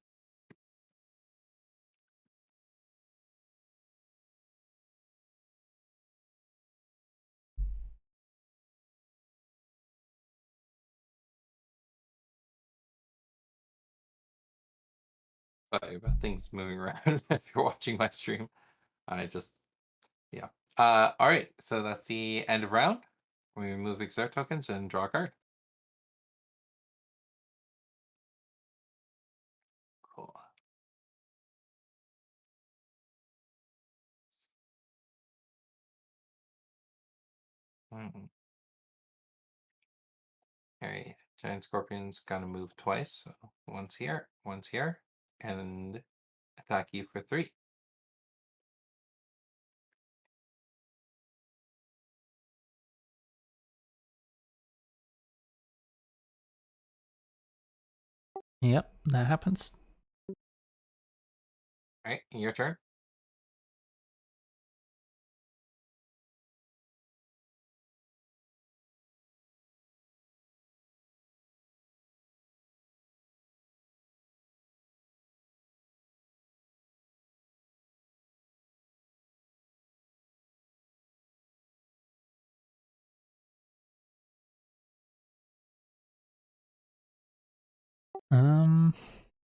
Sorry about things moving around if you're watching my stream. I just, yeah. All right, so that's the end of round. We remove exert tokens and draw a card. Cool. All right, giant scorpion's gonna move twice. So once here, and attack you for 3. Yep, that happens. All right, your turn.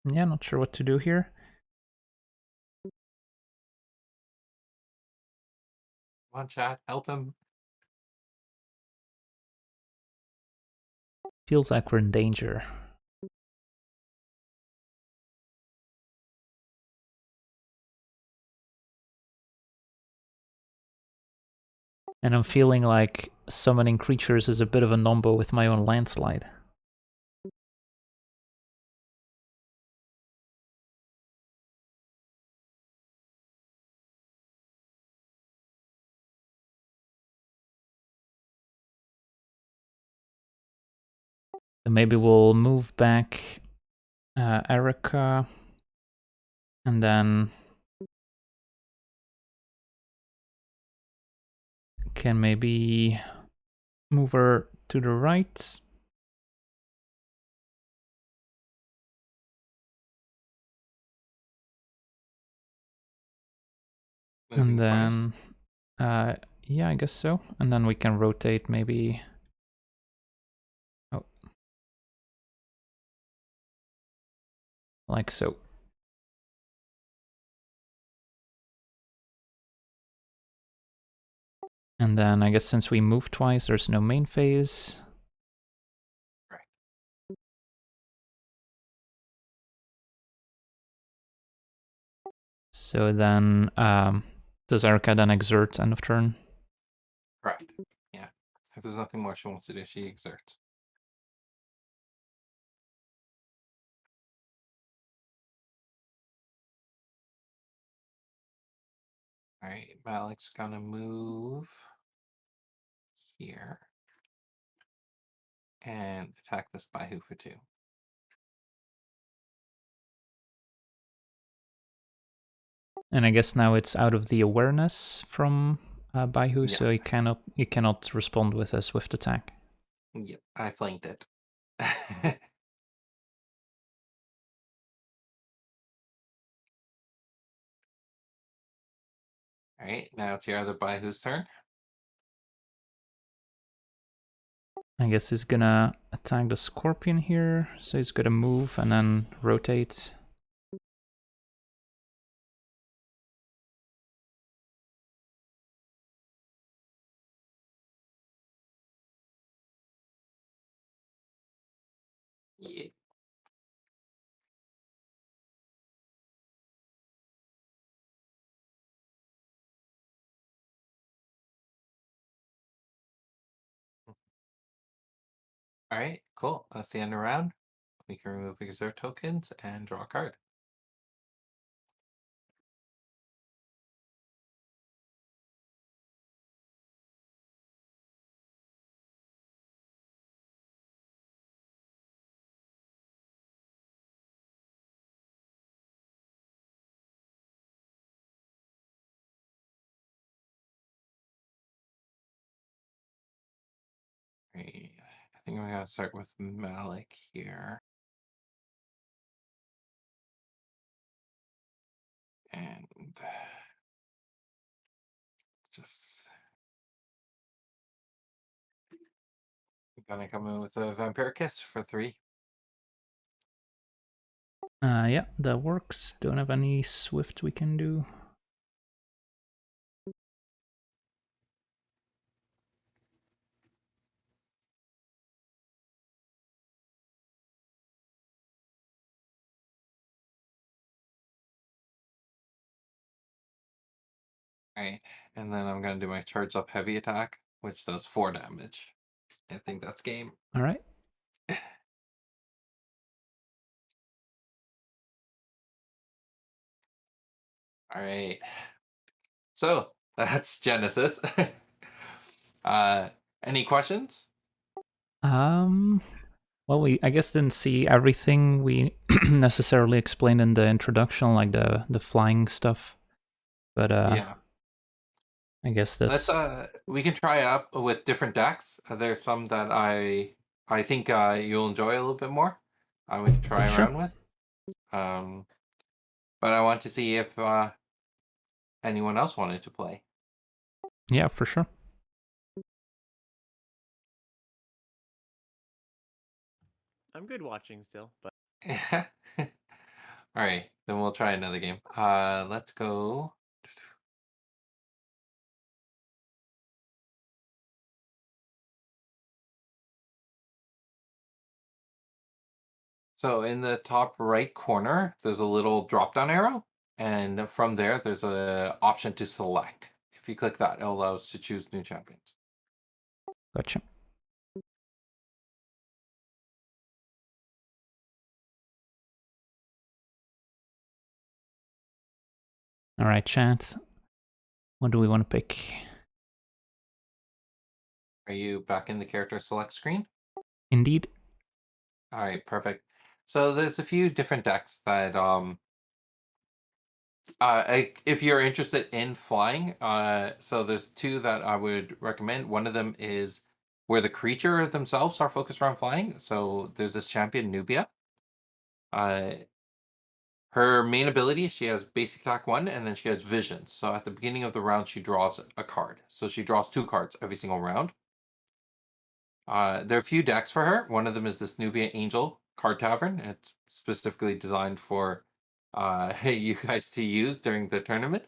Yeah, not sure what to do here. Come on, chat, help him. Feels like we're in danger. And I'm feeling like summoning creatures is a bit of a nombo with my own landslide. So maybe we'll move back Erica, and then can maybe move her to the right. Moving And twice. then, yeah, I guess so. And then we can rotate maybe. Oh, like so. And then I guess since we move twice, there's no main phase. Right. So then, does Erica then exert end of turn? Correct. Yeah. If there's nothing more she wants to do, she exerts. All right, Malik's gonna move here and attack this Baihu for 2. And I guess now it's out of the awareness from Baihu, Yeah. so he cannot respond with a swift attack. Yep, I flanked it. All right, now it's your other Baihu's turn. I guess he's gonna attack the scorpion here, so he's gonna move and then rotate. Yeah. All right, cool. That's the end of round. We can remove exert tokens and draw a card. Right. I think I'm gonna start with Malik here. And just gonna come in with a Vampire Kiss for 3. Yeah, that works. Don't have any Swift we can do. Right. And then I'm gonna do my charge up heavy attack, which does 4 damage. I think that's game. All right. All right. So that's Genesis. Any questions? Well, we I guess didn't see everything we necessarily explained in the introduction, like the flying stuff. But Yeah. I guess Let's that's we can try up with different decks. There's some that I think you'll enjoy a little bit more. We can try sure. around with. Um, but I want to see if anyone else wanted to play. Yeah, for sure. I'm good watching still, but All right, then we'll try another game. Let's go. So in the top right corner, there's a little drop-down arrow, and from there, there's a option to select. If you click that, it allows to choose new champions. Gotcha. All right, chat. What do we want to pick? Are you back in the character select screen? Indeed. All right, perfect. So there's a few different decks that if you're interested in flying, so there's 2 that I would recommend. One of them is where the creature themselves are focused around flying. So there's this champion Nubia. Uh, her main ability, she has basic attack 1, and then she has vision. So at the beginning of the round, she draws a card. So she draws 2 cards every single round. There are a few decks for her. One of them is this Nubia Angel card tavern. It's specifically designed for you guys to use during the tournament.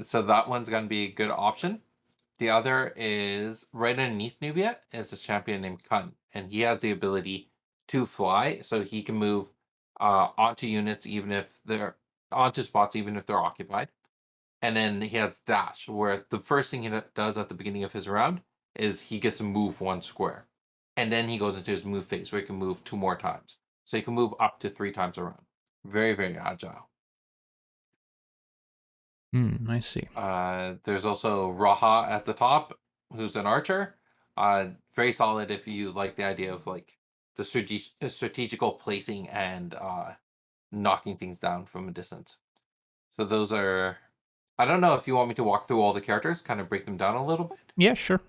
So that one's going to be a good option. The other is right underneath Nubia is a champion named Kun, and he has the ability to fly, so he can move onto units even if they're onto spots even if they're occupied. And then he has dash, where the first thing he does at the beginning of his round is he gets to move 1 square, and then he goes into his move phase where he can move 2 more times. So he can move up to 3 times around. Very, very agile. I see. There's also Raha at the top, who's an archer. Very solid if you like the idea of like the strategical placing and knocking things down from a distance. So those are. I don't know if you want me to walk through all the characters, kind of break them down a little bit. Yeah, sure.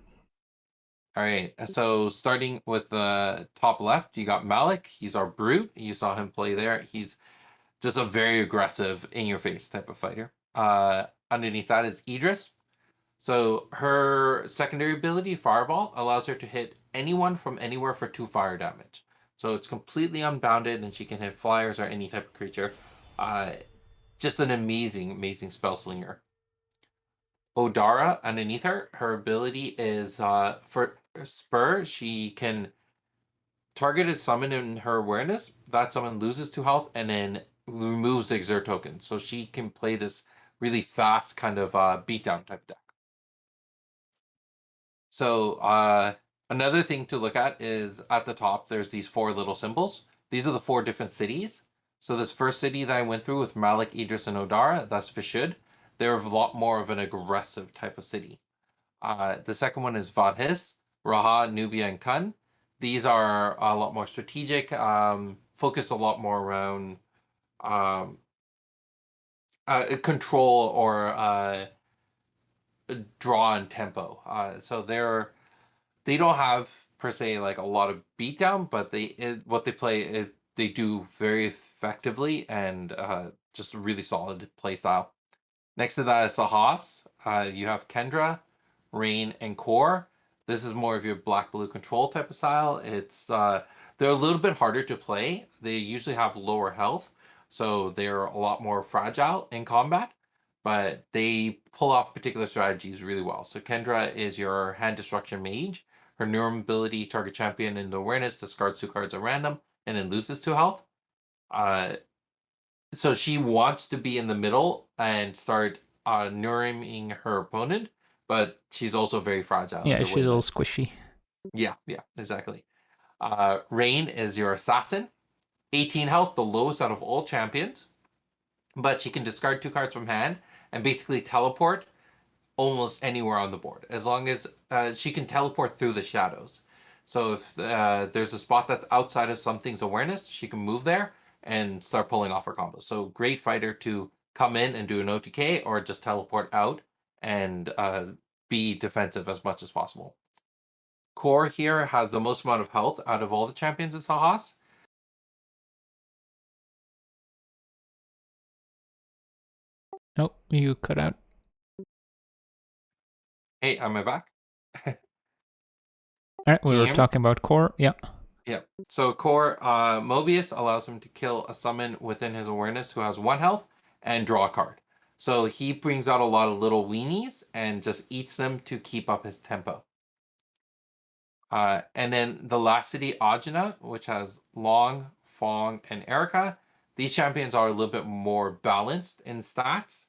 All right. So starting with the top left, you got Malik. He's our brute. You saw him play there. He's just a very aggressive, in-your-face type of fighter. Underneath that is Idris. So her secondary ability, Fireball, allows her to hit anyone from anywhere for 2 fire damage. So it's completely unbounded, and she can hit flyers or any type of creature. Just an amazing, amazing spell slinger. Odara, underneath her, her ability is for Spur. She can target a summon in her awareness. That summon loses 2 health and then removes the exert token. So she can play this really fast kind of beatdown type deck. So another thing to look at is at the top, there's these 4 little symbols. These are the 4 different cities. So this first city that I went through with Malik, Idris, and Odara, that's Fishud. They're a lot more of an aggressive type of city. The second one is Vadhis, Raha, Nubia, and Kun. These are a lot more strategic, focus a lot more around um, control or draw and tempo. So they're they don't have per se like a lot of beatdown, but what they play they do very effectively and just a really solid play style. Next to that is Sahas. You have Kendra, Rain, and Core. This is more of your black blue control type of style. It's they're a little bit harder to play. They usually have lower health, so they're a lot more fragile in combat. But they pull off particular strategies really well. So Kendra is your hand destruction mage. Her neuron ability target champion in the awareness discards 2 cards at random and then loses 2 health. Uh, so she wants to be in the middle and start neuroing her opponent, but she's also very fragile in Yeah, the she's way a little that. squishy. Yeah, exactly. Rain is your assassin, 18 health, the lowest out of all champions, but she can discard 2 cards from hand and basically teleport almost anywhere on the board as long as she can teleport through the shadows. So if there's a spot that's outside of something's awareness, she can move there and start pulling off her combos. So great fighter to come in and do an OTK or just teleport out and be defensive as much as possible. Core here has the most amount of health out of all the champions in Sahas. Oh, you cut out. Hey, am I back? All right, we Can you were hear me? talking about core. Yeah. Yep. So core Mobius allows him to kill a summon within his awareness who has 1 health and draw a card. So he brings out a lot of little weenies and just eats them to keep up his tempo. And then the last city, Ajna, which has Long, Fong, and Erica. These champions are a little bit more balanced in stats.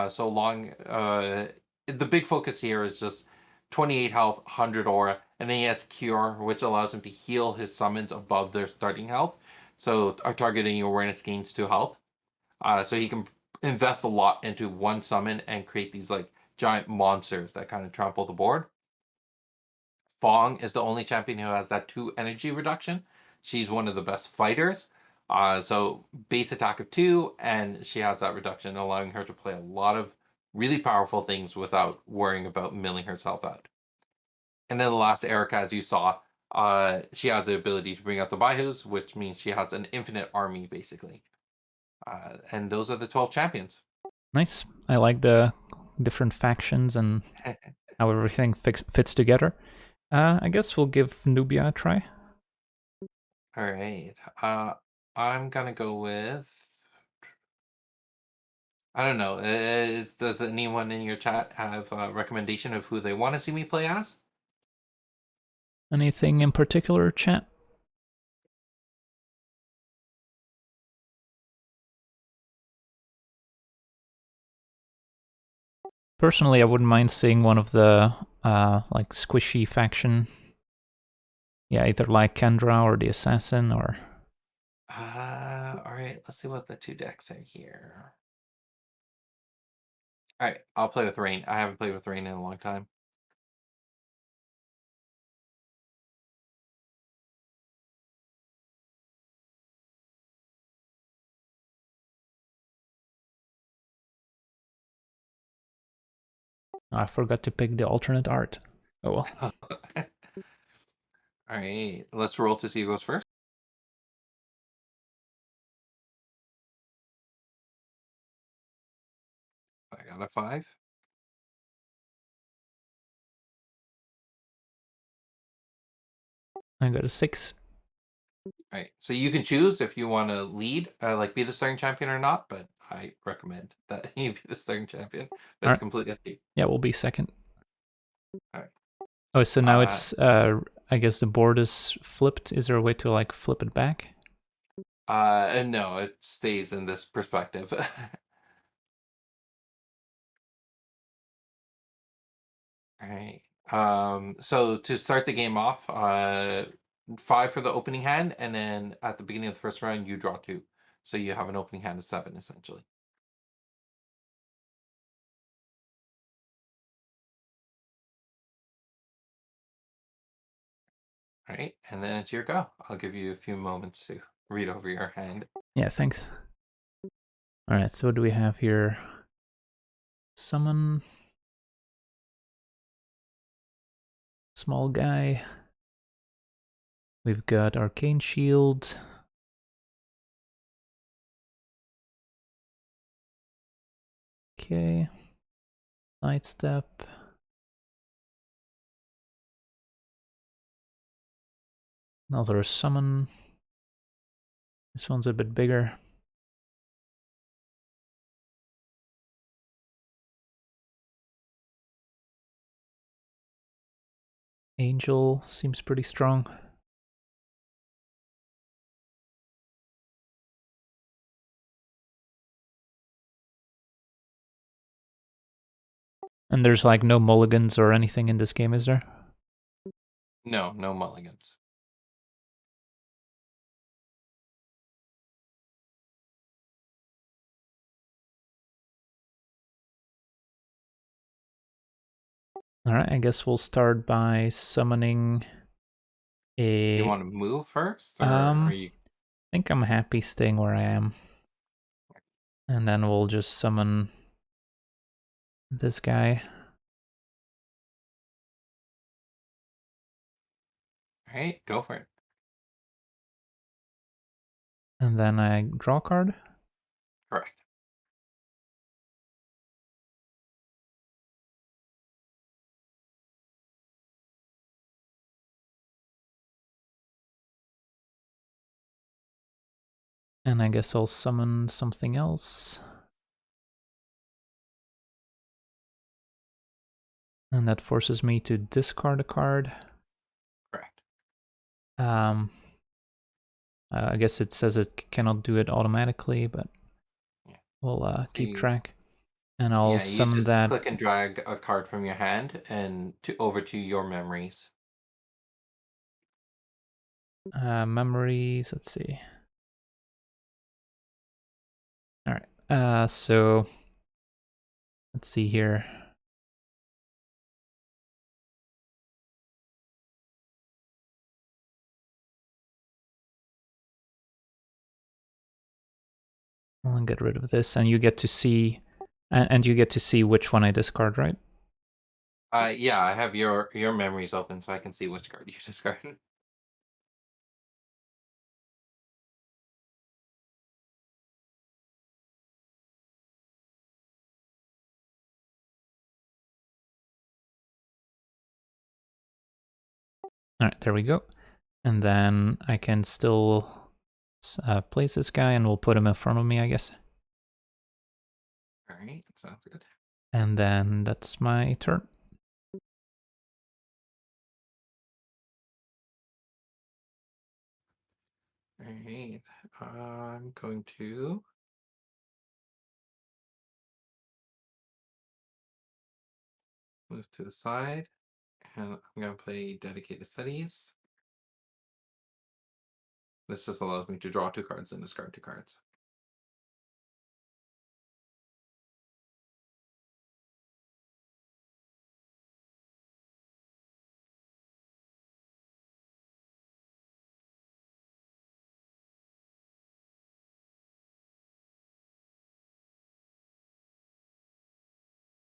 So Long, the big focus here is just 28 health, 100 aura, and then he has Cure, which allows him to heal his summons above their starting health. So our targeting awareness gains 2 health. So he can invest a lot into one summon and create these like giant monsters that kind of trample the board. Fong is the only champion who has that 2 energy reduction. She's one of the best fighters. So base attack of 2, and she has that reduction, allowing her to play a lot of really powerful things without worrying about milling herself out. And then the last Erica, as you saw, she has the ability to bring out the Baihus, which means she has an infinite army, basically. And those are the 12 champions. Nice. I like the different factions and how everything fits together. I guess we'll give Nubia a try. All right. I'm gonna go with. I don't know. Does anyone in your chat have a recommendation of who they want to see me play as? Anything in particular, chat? Personally, I wouldn't mind seeing one of the like squishy faction. Yeah, either like Kendra or the Assassin or. All right. Let's see what the 2 decks are here. All right, I'll play with Rain. I haven't played with Rain in a long time. I forgot to pick the alternate art. Oh well. All right, let's roll to see who goes first. I got a 5. I got a 6. All right, so you can choose if you want to lead, like be the starting champion or not, but I recommend that you be the starting champion. But it's Alright. completely up to you. Yeah, we'll be second. All right. Oh, so now it's I guess the board is flipped. Is there a way to like flip it back? And no, it stays in this perspective. All right. So to start the game off, 5 for the opening hand, and then at the beginning of the first round, you draw 2. So you have an opening hand of 7, essentially. All right, and then it's your go. I'll give you a few moments to read over your hand. Yeah, thanks. Alright, so what do we have here? Summon. small guy. We've got Arcane Shield. Okay. Sidestep. Another summon. This one's a bit bigger. Angel seems pretty strong. And there's like no mulligans or anything in this game, is there? No, no mulligans. Alright, I guess we'll start by summoning a... You want to move first, or Um, are you? I think I'm happy staying where I am. And then we'll just summon this guy. All right, go for it. And then I draw a card. Correct. And I guess I'll summon something else. And that forces me to discard a card. Correct. I guess it says it cannot do it automatically, but Yeah. we'll keep track. And I'll Yeah, you summon just that. click and drag a card from your hand and over to your memories. Memories, let's see. Alright, so let's see here. I'll get rid of this, and you get to see, and you get to see which one I discard, right? Yeah, I have your memories open so I can see which card you discarded. Alright, there we go. And then I can still place this guy, and we'll put him in front of me, I guess. All right, sounds good. And then that's my turn. All right, I'm going to move to the side, and I'm going to play Dedicated Studies. This just allows me to draw 2 cards and discard 2 cards.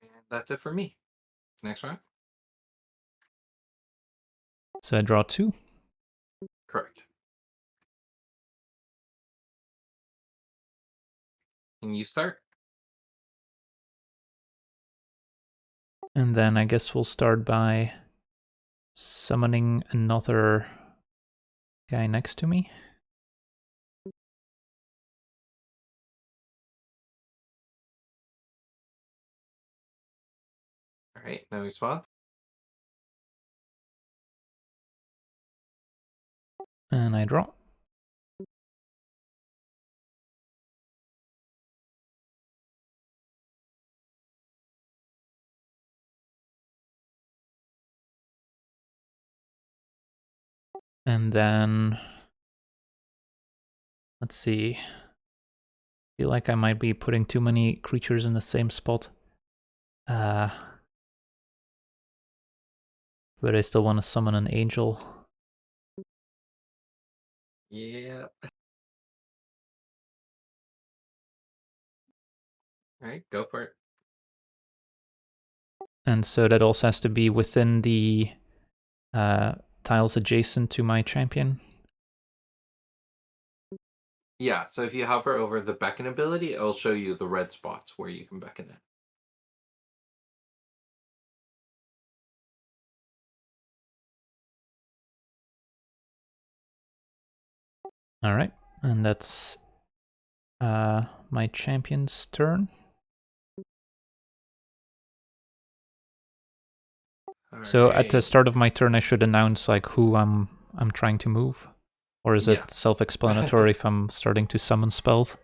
And that's it for me. Next round? So I draw 2. Correct. And you start? And then I guess we'll start by summoning another guy next to me. All right, no response. And I draw. And then, let's see. I feel like I might be putting too many creatures in the same spot. But I still want to summon an angel. Yeah. All right, go for it. And so that also has to be within the tiles adjacent to my champion. Yeah, so if you hover over the beckon ability, it'll show you the red spots where you can beckon it. All right, and that's my champion's turn. So at the start of my turn, I should announce like who I'm trying to move, or is it self-explanatory if I'm starting to summon spells?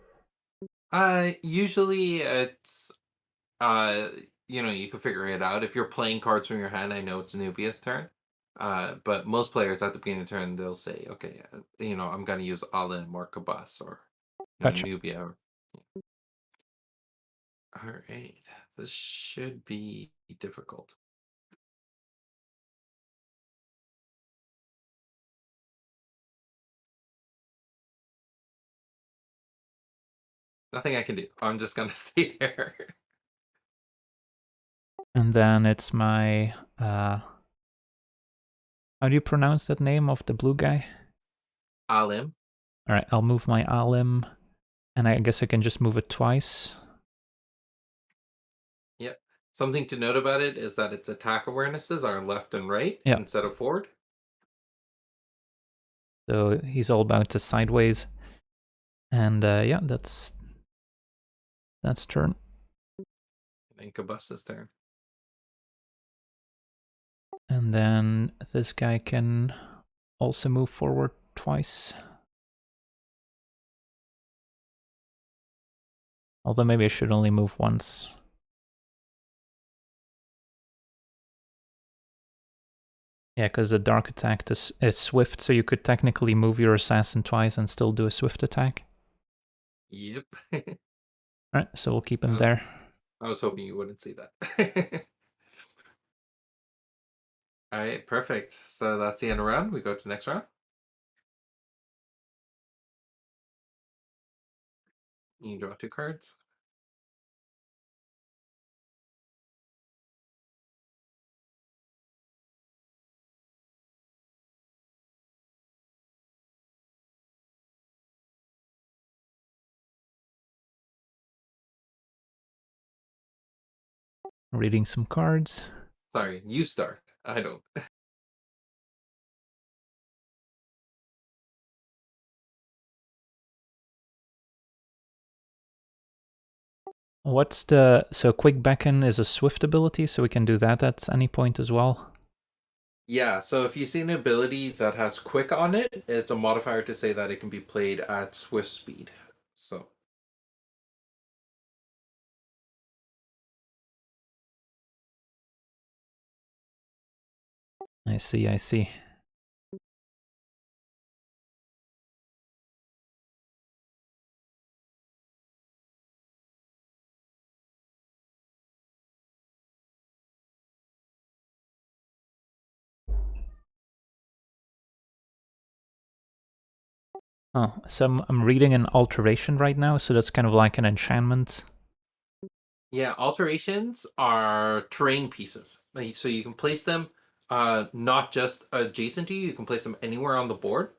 Usually it's you can figure it out. If you're playing cards from your hand, I know it's Nubia's turn. But most players at the beginning of the turn, they'll say, okay, I'm going to use Alim or Kabas or Gotcha. Nubia. All right, this should be difficult. Nothing I can do. I'm just going to stay there. And then it's my how do you pronounce that name of the blue guy? Alim. All right, I'll move my Alim, and I guess I can just move it twice. Yep. Something to note about it is that its attack awarenesses are left and right instead of forward. So he's all about to sideways. And yeah, that's turn. And Kabas's turn. And then this guy can also move forward twice. Although maybe I should only move once. Yeah, because the dark attack is swift, so you could technically move your assassin twice and still do a swift attack. Yep. Alright, so we'll keep him there. I was hoping you wouldn't see that. Alright, perfect. So that's the end of round. We go to the next round. You draw 2 cards. Reading some cards. Sorry, you start. I don't. What's the... So Quick Beckon is a swift ability, so we can do that at any point as well? Yeah, so if you see an ability that has quick on it, it's a modifier to say that it can be played at swift speed. So... I see, I see. Oh, so I'm reading an alteration right now, so that's kind of like an enchantment. Yeah, alterations are terrain pieces. So you can place them not just adjacent to you, you can place them anywhere on the board.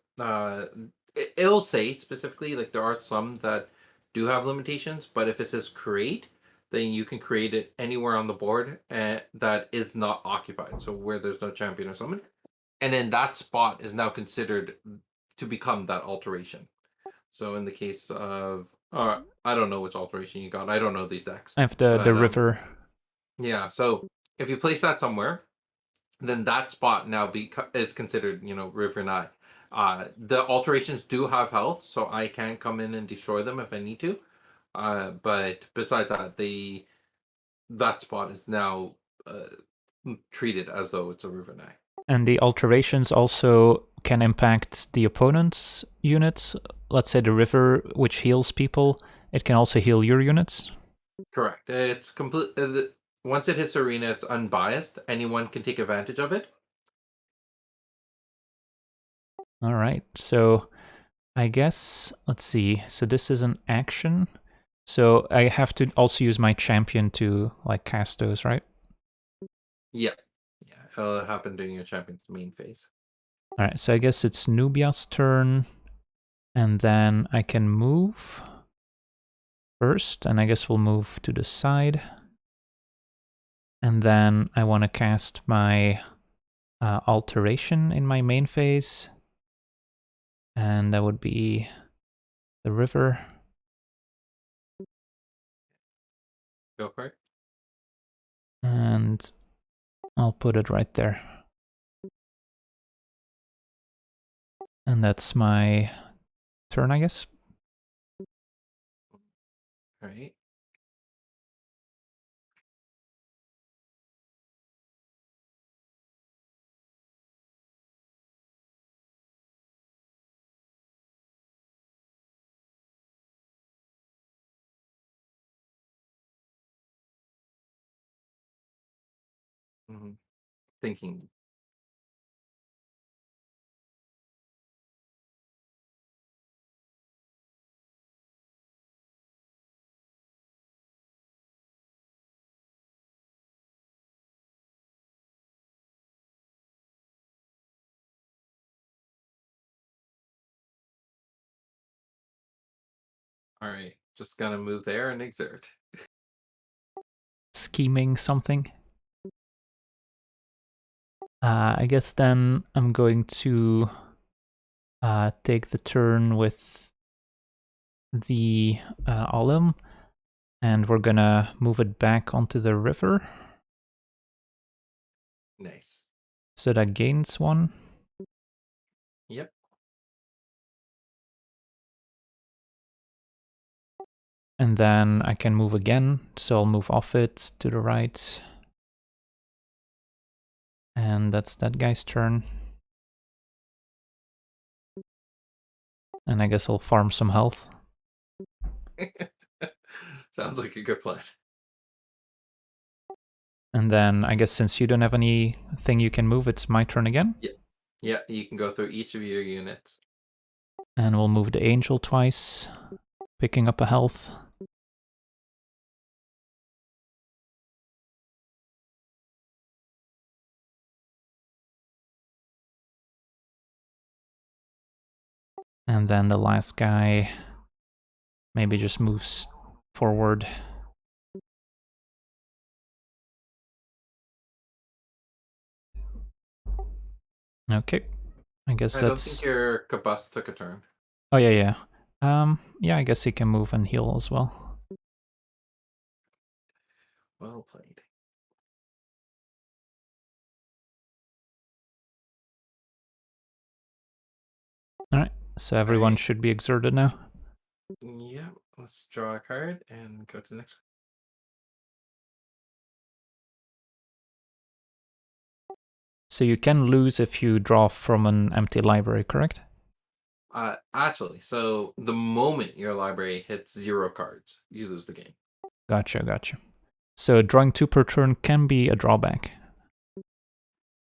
It'll say specifically, like there are some that do have limitations, but if it says create, then you can create it anywhere on the board that is not occupied. So where there's no champion or summon. And then that spot is now considered to become that alteration. So in the case of, I don't know which alteration you got. I don't know these decks. I have the river. Yeah, so if you place that somewhere, then that spot now is considered, River and I. The alterations do have health, so I can come in and destroy them if I need to. But besides that, that spot is now treated as though it's a River and I. And the alterations also can impact the opponent's units. Let's say the river, which heals people, it can also heal your units. Correct. It's complete. Once it hits the arena, it's unbiased. Anyone can take advantage of it. All right. So I guess, let's see. So this is an action. So I have to also use my champion to like cast those, right? Yeah. It'll happen during your champion's main phase. Alright, so I guess it's Nubia's turn, and then I can move first, and I guess we'll move to the side. And then I want to cast my alteration in my main phase, and that would be the river. Go for it. And I'll put it right there. And that's my turn, I guess. All right. Thinking. All right, just gotta move there and exert. Scheming something. I guess then I'm going to take the turn with the Olim, and we're gonna move it back onto the river. Nice. So that gains one. Yep. And then I can move again, so I'll move off it to the right. And that's that guy's turn. And I guess I'll farm some health. Sounds like a good plan. And then I guess since you don't have anything you can move, it's my turn again. Yeah, you can go through each of your units. And we'll move the angel twice, picking up a health. And then the last guy maybe just moves forward. Okay, I guess I don't that's... think your Kabus took a turn. Oh, yeah. Yeah, I guess he can move and heal as well. Well played. Alright, so everyone Alright. should be exerted now. Yeah, let's draw a card and go to the next So you can lose if you draw from an empty library, correct? one. Actually, so the moment your library hits 0 cards, you lose the game. Gotcha. So drawing 2 per turn can be a drawback.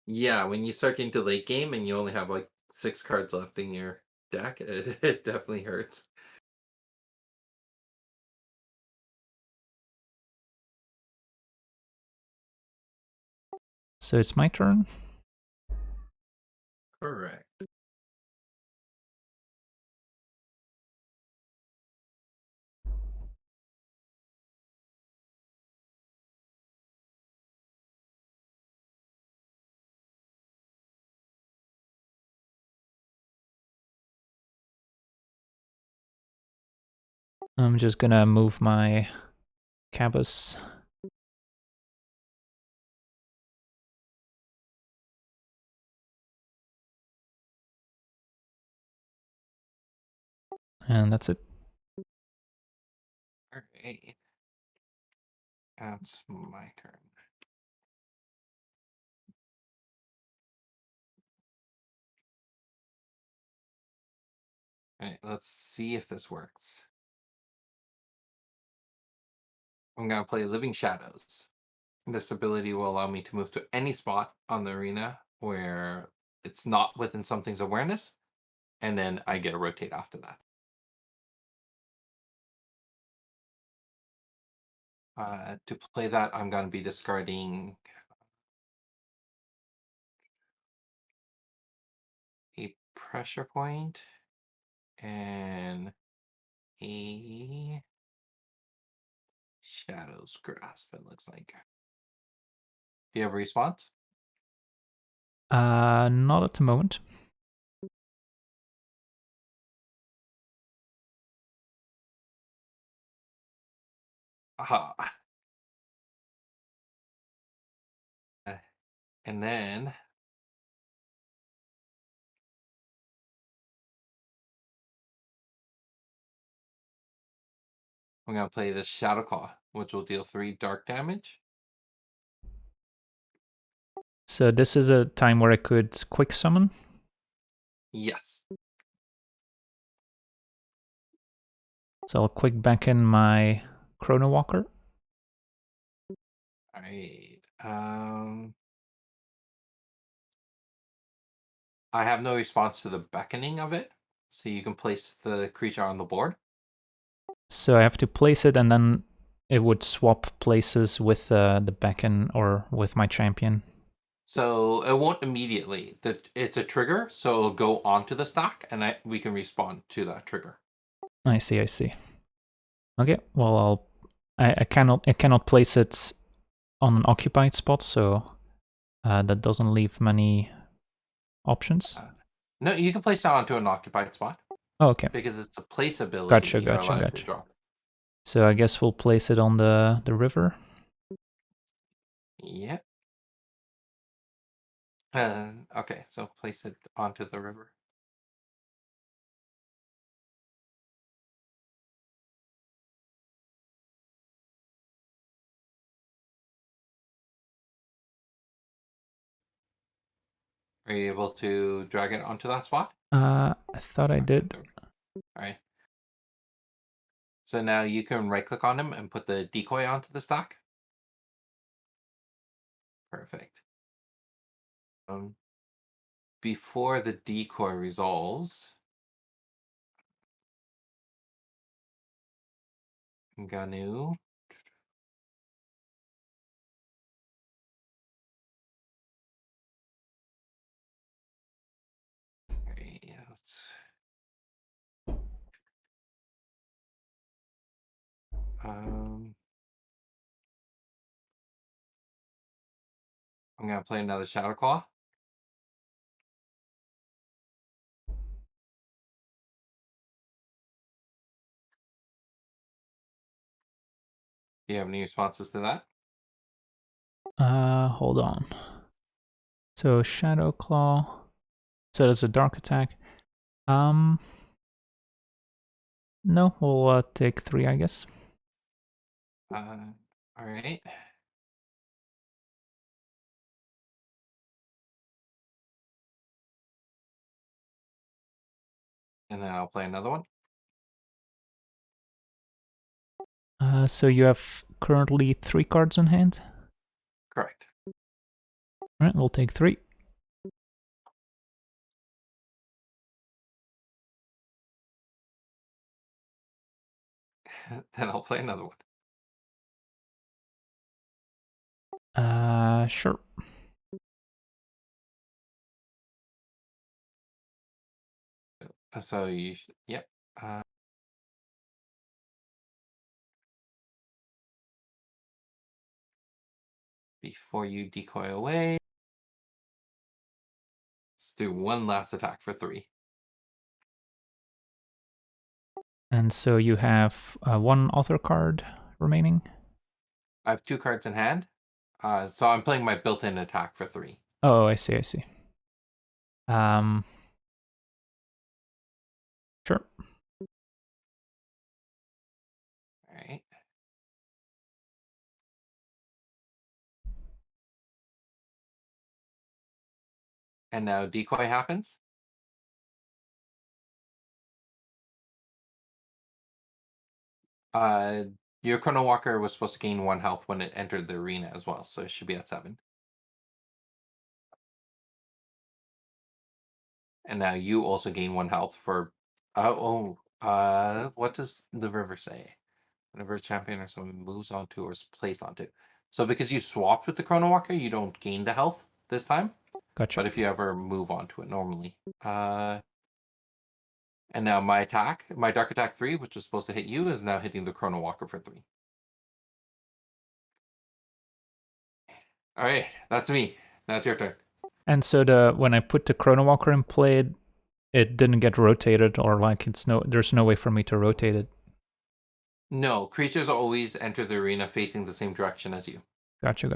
Yeah, when you start getting to late game and you only have like 6 cards left in your deck, it definitely hurts. So it's my turn. Correct. I'm just gonna move my Cabus. And that's it. Alright. That's my turn. Alright, let's see if this works. I'm gonna play Living Shadows. This ability will allow me to move to any spot on the arena where it's not within something's awareness, and then I get a rotate after that. To play that, I'm going to be discarding pressure point and a Shadow's Grasp, it looks like. Do you have a response? Not at the moment. Aha. And then I'm going to play this Shadow Claw, which will deal 3 dark damage. So this is a time where I could quick summon. Yes. So I'll quick back in my Chrono Walker. All right. I have no response to the beckoning of it, so you can place the creature on the board. So I have to place it, and then it would swap places with the beacon or with my champion. So it won't immediately. It's a trigger, so it'll go onto the stack, and we can respond to that trigger. I see. Okay, well I cannot place it on an occupied spot, so that doesn't leave many options. No, you can place it onto an occupied spot. Oh, okay. Because it's a place ability. Gotcha. To drop. So I guess we'll place it on the river. Yep. Okay, so place it onto the river. Are you able to drag it onto that spot? I thought I did. All right. So now you can right click on him and put the decoy onto the stack. Perfect. Before the decoy resolves, I'm gonna let's I'm gonna play another Shadow Claw. Do you have any responses to that? Hold on. So Shadow Claw. So that's a dark attack. No, we'll take 3, I guess. All right. And then I'll play another one. So you have currently 3 cards in hand? Correct. Alright, we'll take 3. Then I'll play another one. Sure. So yep. Before you decoy away, let's do one last attack for 3. And so you have 1 author card remaining? I have 2 cards in hand, so I'm playing my built-in attack for 3. Oh, I see. Sure. All right. And now decoy happens. Your Chrono Walker was supposed to gain 1 health when it entered the arena as well, so it should be at 7. And now you also gain 1 health for. What does the river say? Whenever a champion or someone moves onto or is placed onto. So because you swapped with the Chrono Walker, you don't gain the health this time. Gotcha. But if you ever move onto it normally, And now my attack, my Dark Attack 3, which was supposed to hit you, is now hitting the Chrono Walker for 3. All right, that's me. Now it's your turn. And so when I put the Chrono Walker in play, it didn't get rotated, or like there's no way for me to rotate it. No, creatures always enter the arena facing the same direction as you. Gotcha.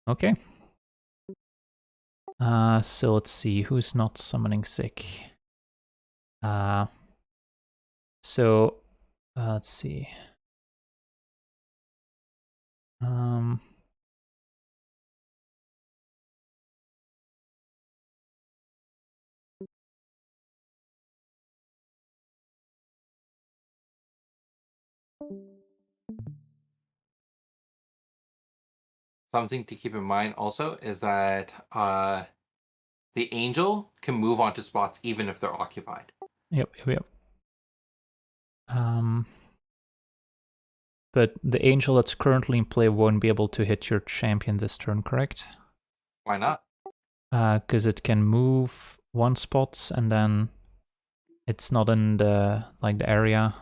Okay. So let's see, who's not summoning sick? Let's see. Something to keep in mind also is that the angel can move onto spots even if they're occupied. Yep. But the angel that's currently in play won't be able to hit your champion this turn, correct? Why not? Because it can move one spot and then it's not in the area.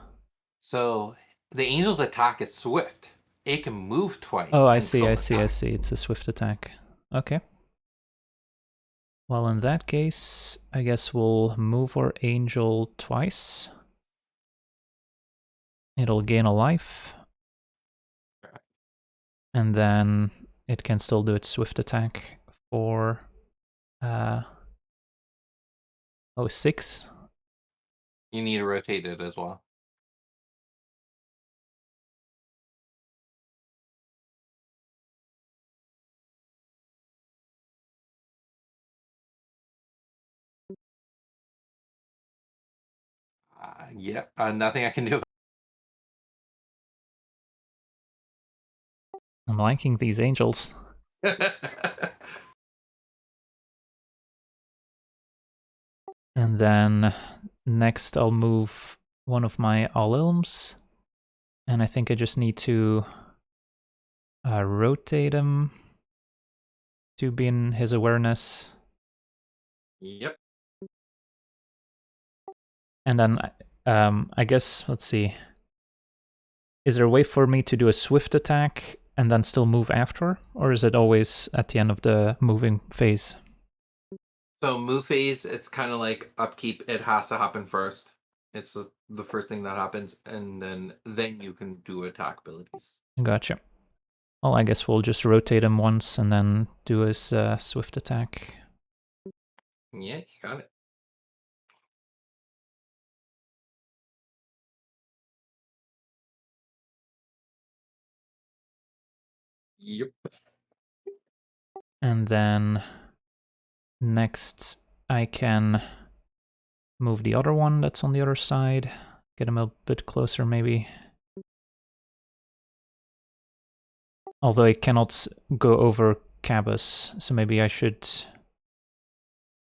So the angel's attack is swift. It can move twice. Oh, I and see. still attack. It's a swift attack. Okay. Well, in that case, I guess we'll move our angel twice. It'll gain a life. And then it can still do its swift attack for 6. You need to rotate it as well. Yep, nothing I can do. I'm liking these angels. And then next I'll move one of my all-ilms. And I think I just need to rotate him to be in his awareness. Yep. And then I guess, let's see. Is there a way for me to do a swift attack and then still move after? Or is it always at the end of the moving phase? So move phase, it's kind of like upkeep. It has to happen first. It's the first thing that happens, and then you can do attack abilities. Gotcha. Well, I guess we'll just rotate him once and then do his swift attack. Yeah, you got it. Yep. And then next I can move the other one that's on the other side. Get him a bit closer maybe. Although I cannot go over Cabus, so maybe I should...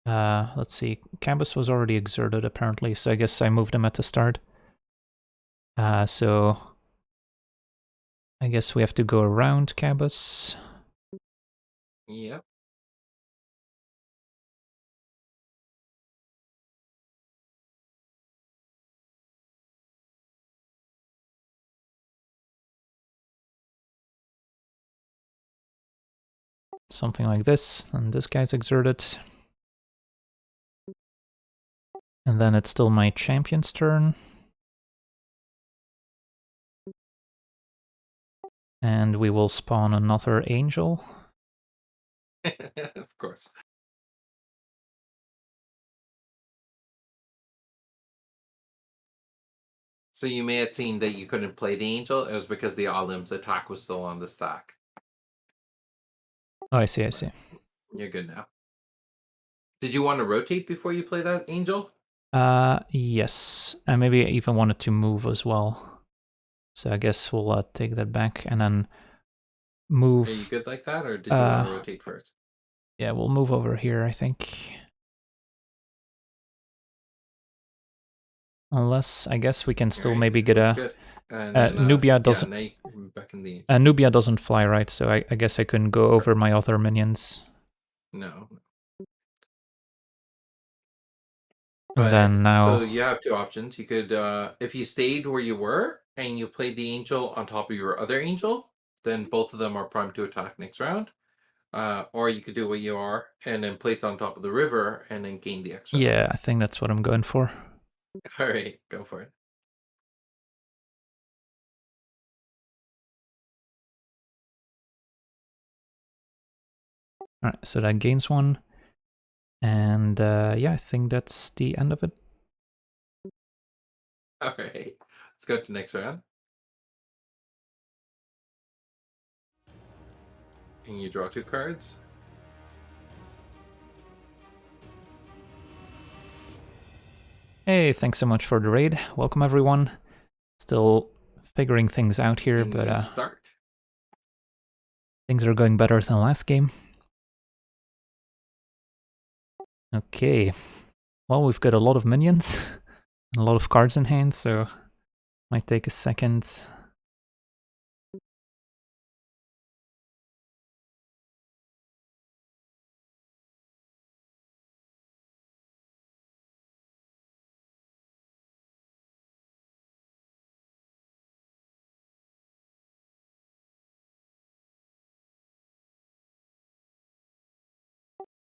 let's see, Cabus was already exerted apparently, so I guess I moved him at the start. So I guess we have to go around Cabus. Yep. Something like this, and this guy's exerted. And then it's still my champion's turn. And we will spawn another angel. Of course. So you may have seen that you couldn't play the angel. It was because the Olim's attack was still on the stack. Oh, I see. You're good now. Did you want to rotate before you play that angel? Yes. And maybe I even wanted to move as well. So I guess we'll take that back and then move... Are you good like that, or did you want to rotate first? Yeah, we'll move over here, I think. Unless, I guess we can still maybe get a... Nubia doesn't... Yeah, now you're back in the... Nubia doesn't fly, right? So I guess I couldn't go over my other minions. No. And then now, so you have two options. You could, if you stayed where you were and you played the angel on top of your other angel, then both of them are primed to attack next round. Or you could do what you are and then place on top of the river and then gain the extra. yeah, I think that's what I'm going for. All right, go for it. All right, so that gains one. And yeah, I think that's the end of it. All right, let's go to next round. And you draw two cards. Hey, thanks so much for the raid. Welcome, everyone. Still figuring things out here, And but you start. things are going better than last game. Okay. Well, we've got a lot of minions and a lot of cards in hand, so might take a second.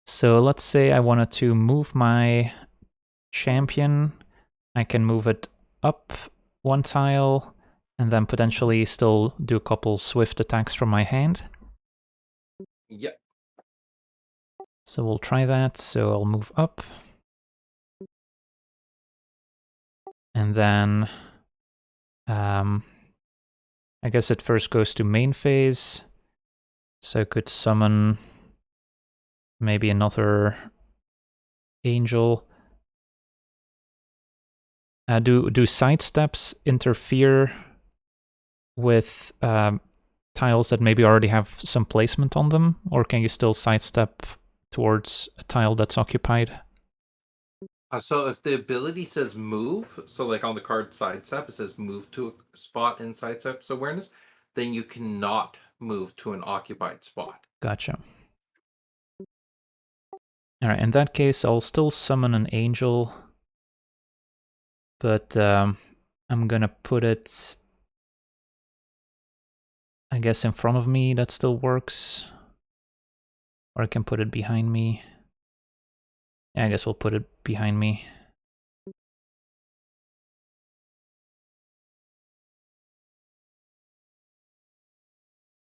So let's say I wanted to move my champion. I can move it up one tile and then potentially still do a couple swift attacks from my hand. Yep. So we'll try that. So I'll move up. And then I guess it first goes to main phase. So I could summon maybe another angel. Do side steps interfere with tiles that maybe already have some placement on them? Or can you still sidestep towards a tile that's occupied? So if the ability says move, so like on the card sidestep, it says move to a spot in sidestep's awareness, then you cannot move to an occupied spot. Gotcha. Alright, in that case, I'll still summon an angel, but I'm gonna put it, I guess, in front of me. That still works. Or I can put it behind me. Yeah, I guess we'll put it behind me.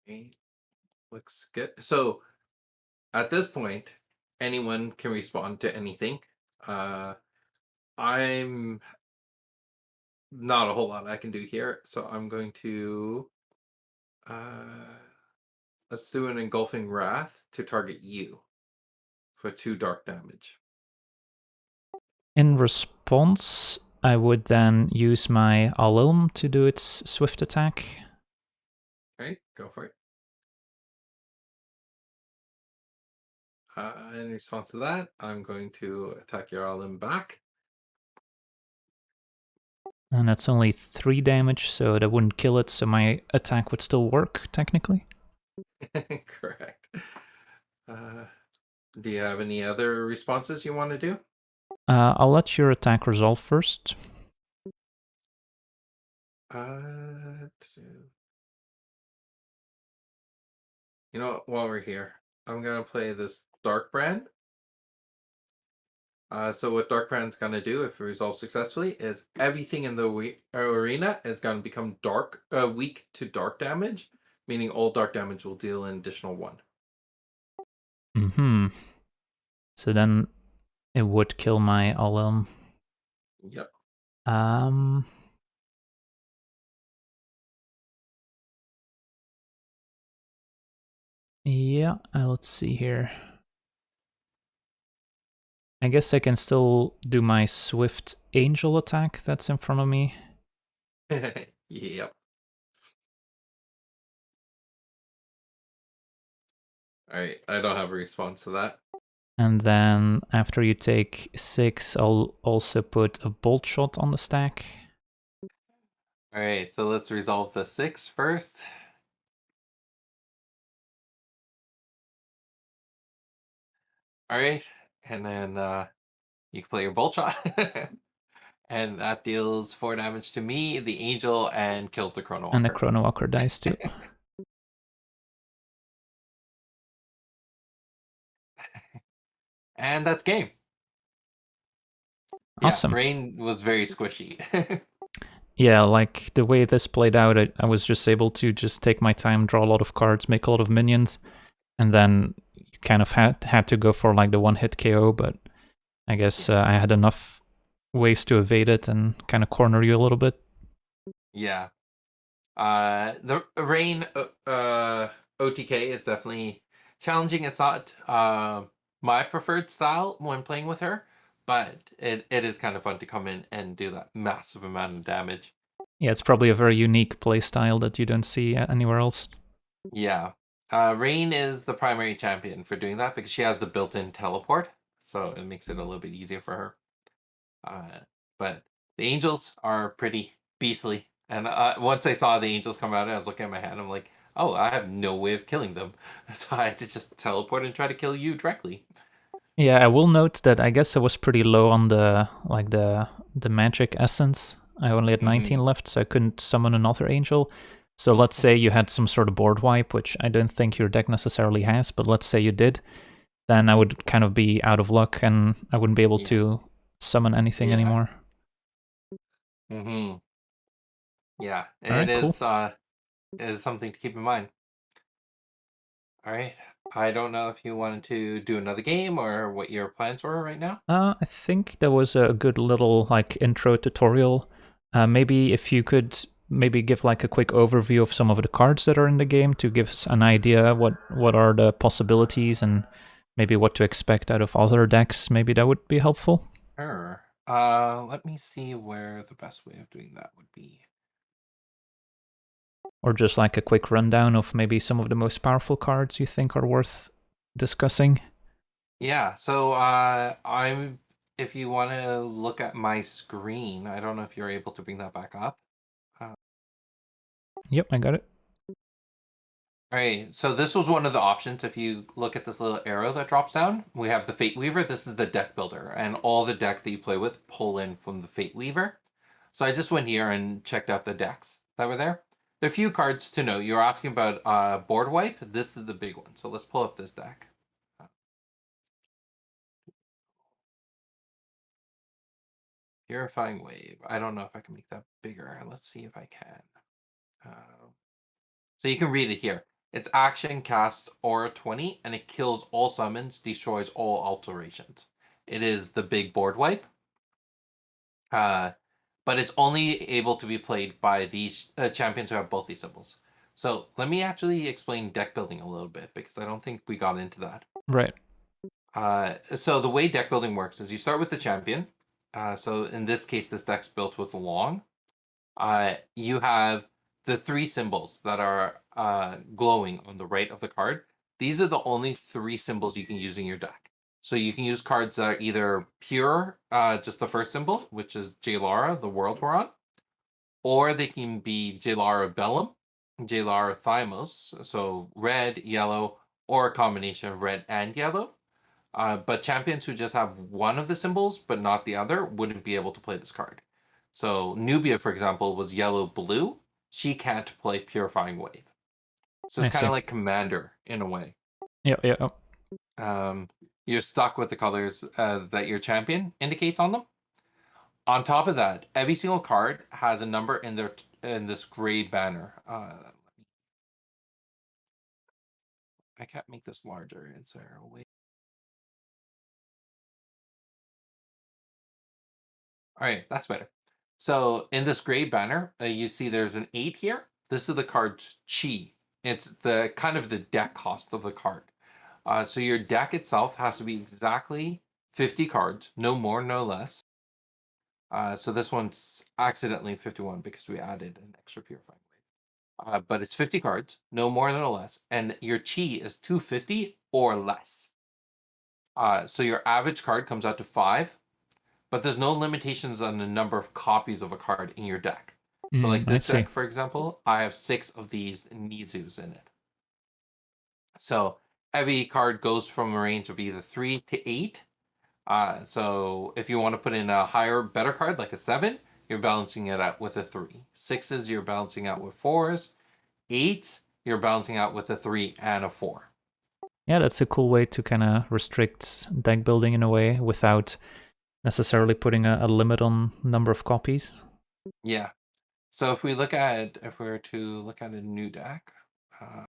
Okay. Looks good. So at this point, anyone can respond to anything. I'm not a whole lot I can do here, so I'm going to let's do an engulfing wrath to target you for 2 dark damage. In response, I would then use my Alilm to do its swift attack. Okay, go for it. In response to that, I'm going to attack your Alim back. And that's only 3 damage, so that wouldn't kill it, so my attack would still work, technically. Correct. Do you have any other responses you want to do? I'll let your attack resolve first. You know what, while we're here, I'm going to play this Dark Brand. So what Dark Brand's going to do, if it resolves successfully, is everything in the arena is going to become weak to dark damage, meaning all dark damage will deal an additional 1. Mm-hmm. So then it would kill my Alilm. Yep. Yeah, let's see here. I guess I can still do my swift angel attack that's in front of me. Yep. Alright, I don't have a response to that. And then after you take 6, I'll also put a bolt shot on the stack. Alright, so let's resolve the 6 first. Alright, and then you can play your Bolt Shot. And that deals 4 damage to me, the Angel, and kills the Chrono Walker. And the Chrono Walker dies too. And that's game. Awesome. Yeah, Rain was very squishy. Yeah, like the way this played out, I was just able to just take my time, draw a lot of cards, make a lot of minions, and then you kind of had to go for like the one-hit KO, but I guess I had enough ways to evade it and kind of corner you a little bit. Yeah. The Rain OTK is definitely challenging. It's not my preferred style when playing with her, but it is kind of fun to come in and do that massive amount of damage. Yeah, it's probably a very unique playstyle that you don't see anywhere else. Yeah. Rain is the primary champion for doing that because she has the built-in teleport, so it makes it a little bit easier for her. But the Angels are pretty beastly. And once I saw the Angels come out, I was looking at my hand. I'm like, oh, I have no way of killing them. So I had to just teleport and try to kill you directly. Yeah, I will note that I guess I was pretty low on the magic essence. I only had 19 left, so I couldn't summon another angel. So let's say you had some sort of board wipe, which I don't think your deck necessarily has, but let's say you did, then I would kind of be out of luck and I wouldn't be able to summon anything anymore. Yeah, All right, cool. it is something to keep in mind. All right. I don't know if you wanted to do another game or what your plans were right now. I think there was a good little like intro tutorial. Maybe if you could maybe give like a quick overview of some of the cards that are in the game to give us an idea what are the possibilities and maybe what to expect out of other decks. Maybe that would be helpful. Sure. Let me see where the best way of doing that would be. Or just like a quick rundown of maybe some of the most powerful cards you think are worth discussing. Yeah, so if you want to look at my screen, I don't know if you're able to bring that back up. Yep, I got it. All right, so this was one of the options. If you look at this little arrow that drops down, we have the Fate Weaver. This is the deck builder, and all the decks that you play with pull in from the Fate Weaver. So I just went here and checked out the decks that were there. There are a few cards to note. You're asking about board wipe. This is the big one. So let's pull up this deck. Purifying Wave. I don't know if I can make that bigger. Let's see if I can. So you can read it here. It's action, cast, aura 20, and it kills all summons, destroys all alterations. It is the big board wipe. But it's only able to be played by these champions who have both these symbols. So let me actually explain deck building a little bit because I don't think we got into that. Right. So the way deck building works is you start with the champion. So in this case, this deck's built with Long. You have the 3 symbols that are glowing on the right of the card. These are the only 3 symbols you can use in your deck. So you can use cards that are either pure, just the first symbol, which is Jalara, the world we're on, or they can be Jalara Bellum, Jalara Thymos, so red, yellow, or a combination of red and yellow. But champions who just have one of the symbols but not the other wouldn't be able to play this card. So Nubia, for example, was yellow-blue. She can't play Purifying Wave. So it's kind of like Commander in a way. Yeah. You're stuck with the colors that your champion indicates on them. On top of that, every single card has a number in this gray banner. I can't make this larger. Is there a way? All right, that's better. So in this gray banner, you see there's an 8 here. This is the card Chi. It's the kind of the deck cost of the card. So your deck itself has to be exactly 50 cards, no more, no less. So this one's accidentally 51 because we added an extra purifying wave. But it's 50 cards, no more, no less. And your Chi is 250 or less. So your average card comes out to 5. But there's no limitations on the number of copies of a card in your deck. So like this deck, for example, I have 6 of these Nizus in it. So every card goes from a range of either 3 to 8. So if you want to put in a higher, better card like a 7, you're balancing it out with a 3. 6s, you're balancing out with 4s. 8, you're balancing out with a 3 and a 4. Yeah, that's a cool way to kind of restrict deck building in a way without necessarily putting a limit on number of copies. Yeah. So if we were to look at a new deck, uh,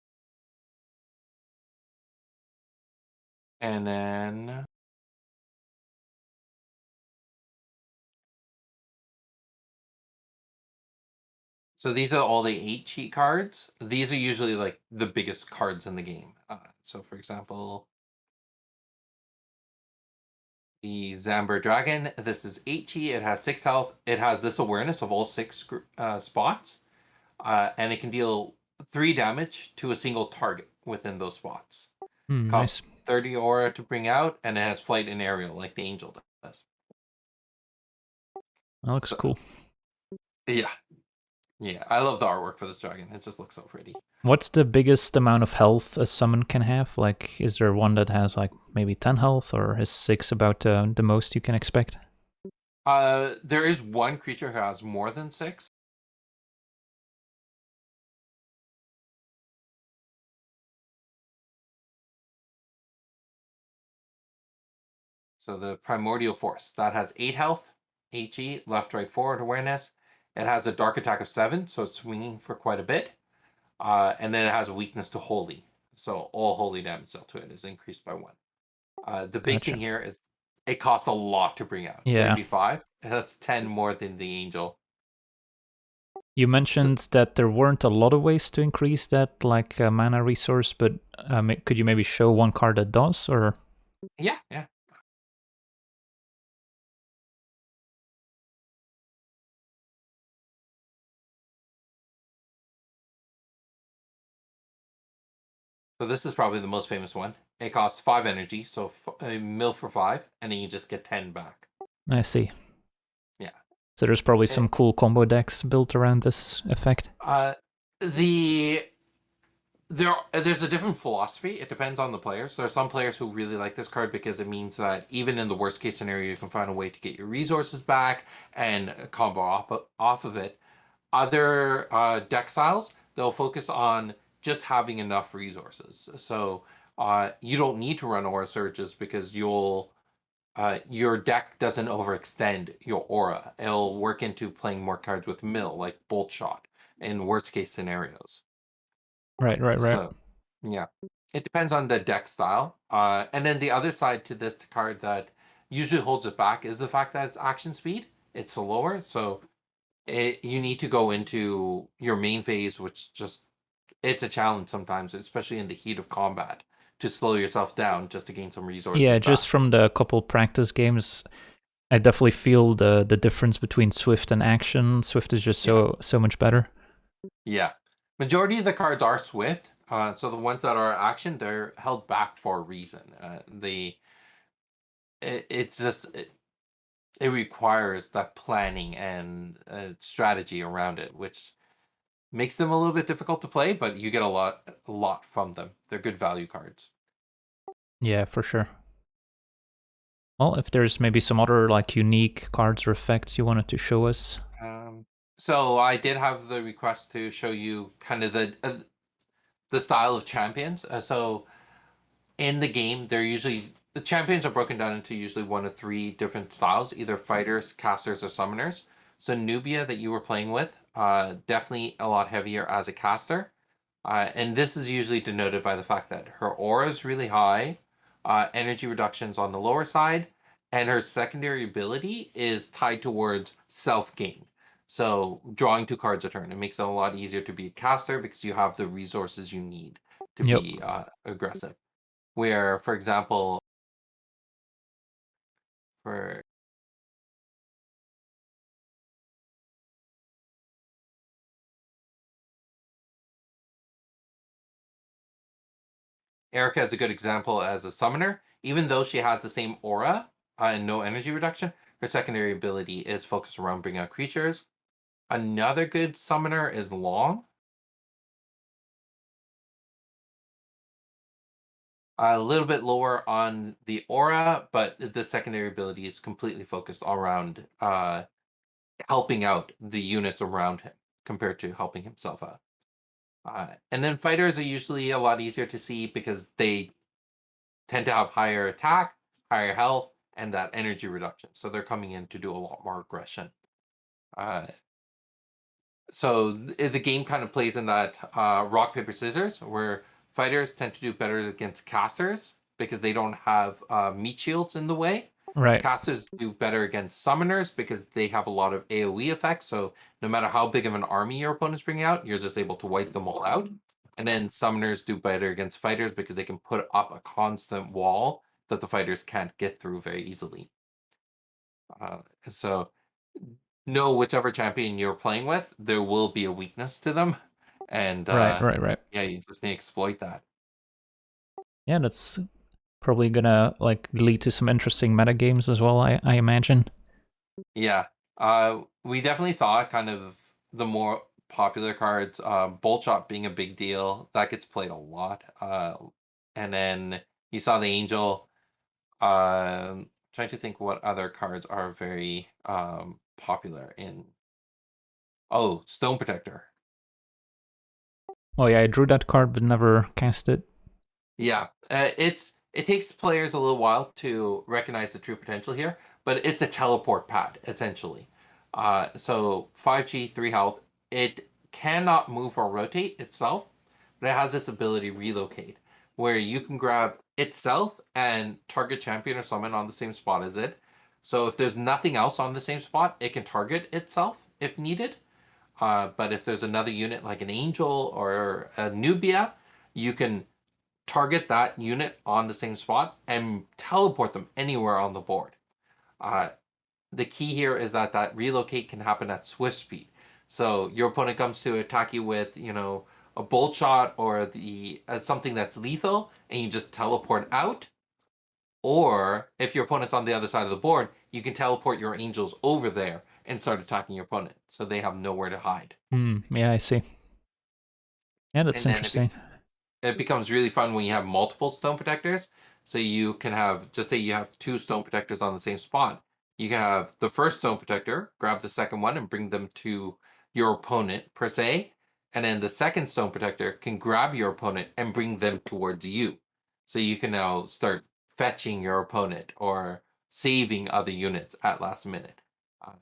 and then so these are all the 8 cheat cards. These are usually like the biggest cards in the game. So for example, the Zamber Dragon, this is 8 cheat. It has 6 health. It has this awareness of all 6 spots. And it can deal 3 damage to a single target within those spots. Nice. Costs 30 aura to bring out, and it has flight and aerial like the angel does. That looks So cool. yeah. Yeah, I love the artwork for this dragon. It just looks so pretty. What's the biggest amount of health a summon can have? Like, is there one that has like maybe 10 health, or is 6 about the most you can expect? There is one creature who has more than 6. So the Primordial Force, that has 8 health, HE, left, right, forward awareness. It has a dark attack of 7, so it's swinging for quite a bit. And then it has a weakness to holy. So all holy damage dealt to it is increased by 1. The big Gotcha. thing here is it costs a lot to bring out. Yeah. 35. That's 10 more than the angel. You mentioned that there weren't a lot of ways to increase that, like mana resource, but could you maybe show one card that does, or? Yeah. So this is probably the most famous one. It costs 5 energy, so a mill for 5, and then you just get 10 back. I see. Yeah. So there's probably some cool combo decks built around this effect. There's a different philosophy. It depends on the players. There are some players who really like this card because it means that even in the worst case scenario, you can find a way to get your resources back and combo off of it. Other deck styles, they'll focus on just having enough resources. So you don't need to run aura surges because your deck doesn't overextend your aura. It'll work into playing more cards with mill, like bolt shot, in worst case scenarios. Right. So yeah, it depends on the deck style. And then the other side to this card that usually holds it back is the fact that it's action speed. It's slower, so you need to go into your main phase, which just it's a challenge sometimes, especially in the heat of combat, to slow yourself down just to gain some resources Yeah, back. just from the couple practice games, I definitely feel the difference between Swift and Action. Swift is just so much better. Yeah. Majority of the cards are Swift. So the ones that are action, they're held back for a reason. It requires that planning and strategy around it, which makes them a little bit difficult to play, but you get a lot from them. They're good value cards. Yeah, for sure. Well, if there's maybe some other like unique cards or effects you wanted to show us. So I did have the request to show you kind of the style of champions. So in the game, the champions are broken down into usually 1 of 3 different styles, either fighters, casters, or summoners. So Nubia that you were playing with, definitely a lot heavier as a caster. And this is usually denoted by the fact that her aura is really high, energy reductions on the lower side, and her secondary ability is tied towards self gain. So drawing 2 cards a turn, it makes it a lot easier to be a caster because you have the resources you need to Yep. be aggressive. Where, for example, for Erica is a good example as a summoner. Even though she has the same aura and no energy reduction, her secondary ability is focused around bringing out creatures. Another good summoner is Long. A little bit lower on the aura, but the secondary ability is completely focused all around helping out the units around him compared to helping himself out. And then fighters are usually a lot easier to see because they tend to have higher attack, higher health, and that energy reduction. So they're coming in to do a lot more aggression. Uh, so the game kind of plays in that rock, paper, scissors, where fighters tend to do better against casters because they don't have meat shields in the way. Right. Casters do better against summoners because they have a lot of AoE effects. So no matter how big of an army your opponent's bringing out, you're just able to wipe them all out. And then summoners do better against fighters because they can put up a constant wall that the fighters can't get through very easily. So know whichever champion you're playing with, there will be a weakness to them. And Right. yeah, you just need to exploit that. Yeah, that's probably gonna like lead to some interesting meta games as well, I imagine. Yeah. We definitely saw kind of the more popular cards, Bolt Shot being a big deal. That gets played a lot. And then you saw the Angel. Trying to think what other cards are very popular in. Oh, Stone Protector. Oh yeah, I drew that card but never cast it. Yeah, it takes players a little while to recognize the true potential here, but it's a teleport pad essentially. So 5G, 3 health. It cannot move or rotate itself, but it has this ability relocate, where you can grab itself and target champion or summon on the same spot as it. So if there's nothing else on the same spot, it can target itself if needed. But if there's another unit like an angel or a Nubia, you can target that unit on the same spot and teleport them anywhere on the board. Uh, the key here is that that relocate can happen at swift speed. So your opponent comes to attack you with, a bolt shot or the something that's lethal, and you just teleport out. Or if your opponent's on the other side of the board, you can teleport your angels over there and start attacking your opponent, so they have nowhere to hide. Yeah, I see. Yeah, that's And then interesting. it becomes really fun when you have multiple stone protectors. So you can have, just say you have 2 stone protectors on the same spot. You can have the first stone protector, grab the second one and bring them to your opponent per se. And then the second stone protector can grab your opponent and bring them towards you. So you can now start fetching your opponent or saving other units at last minute. Uh,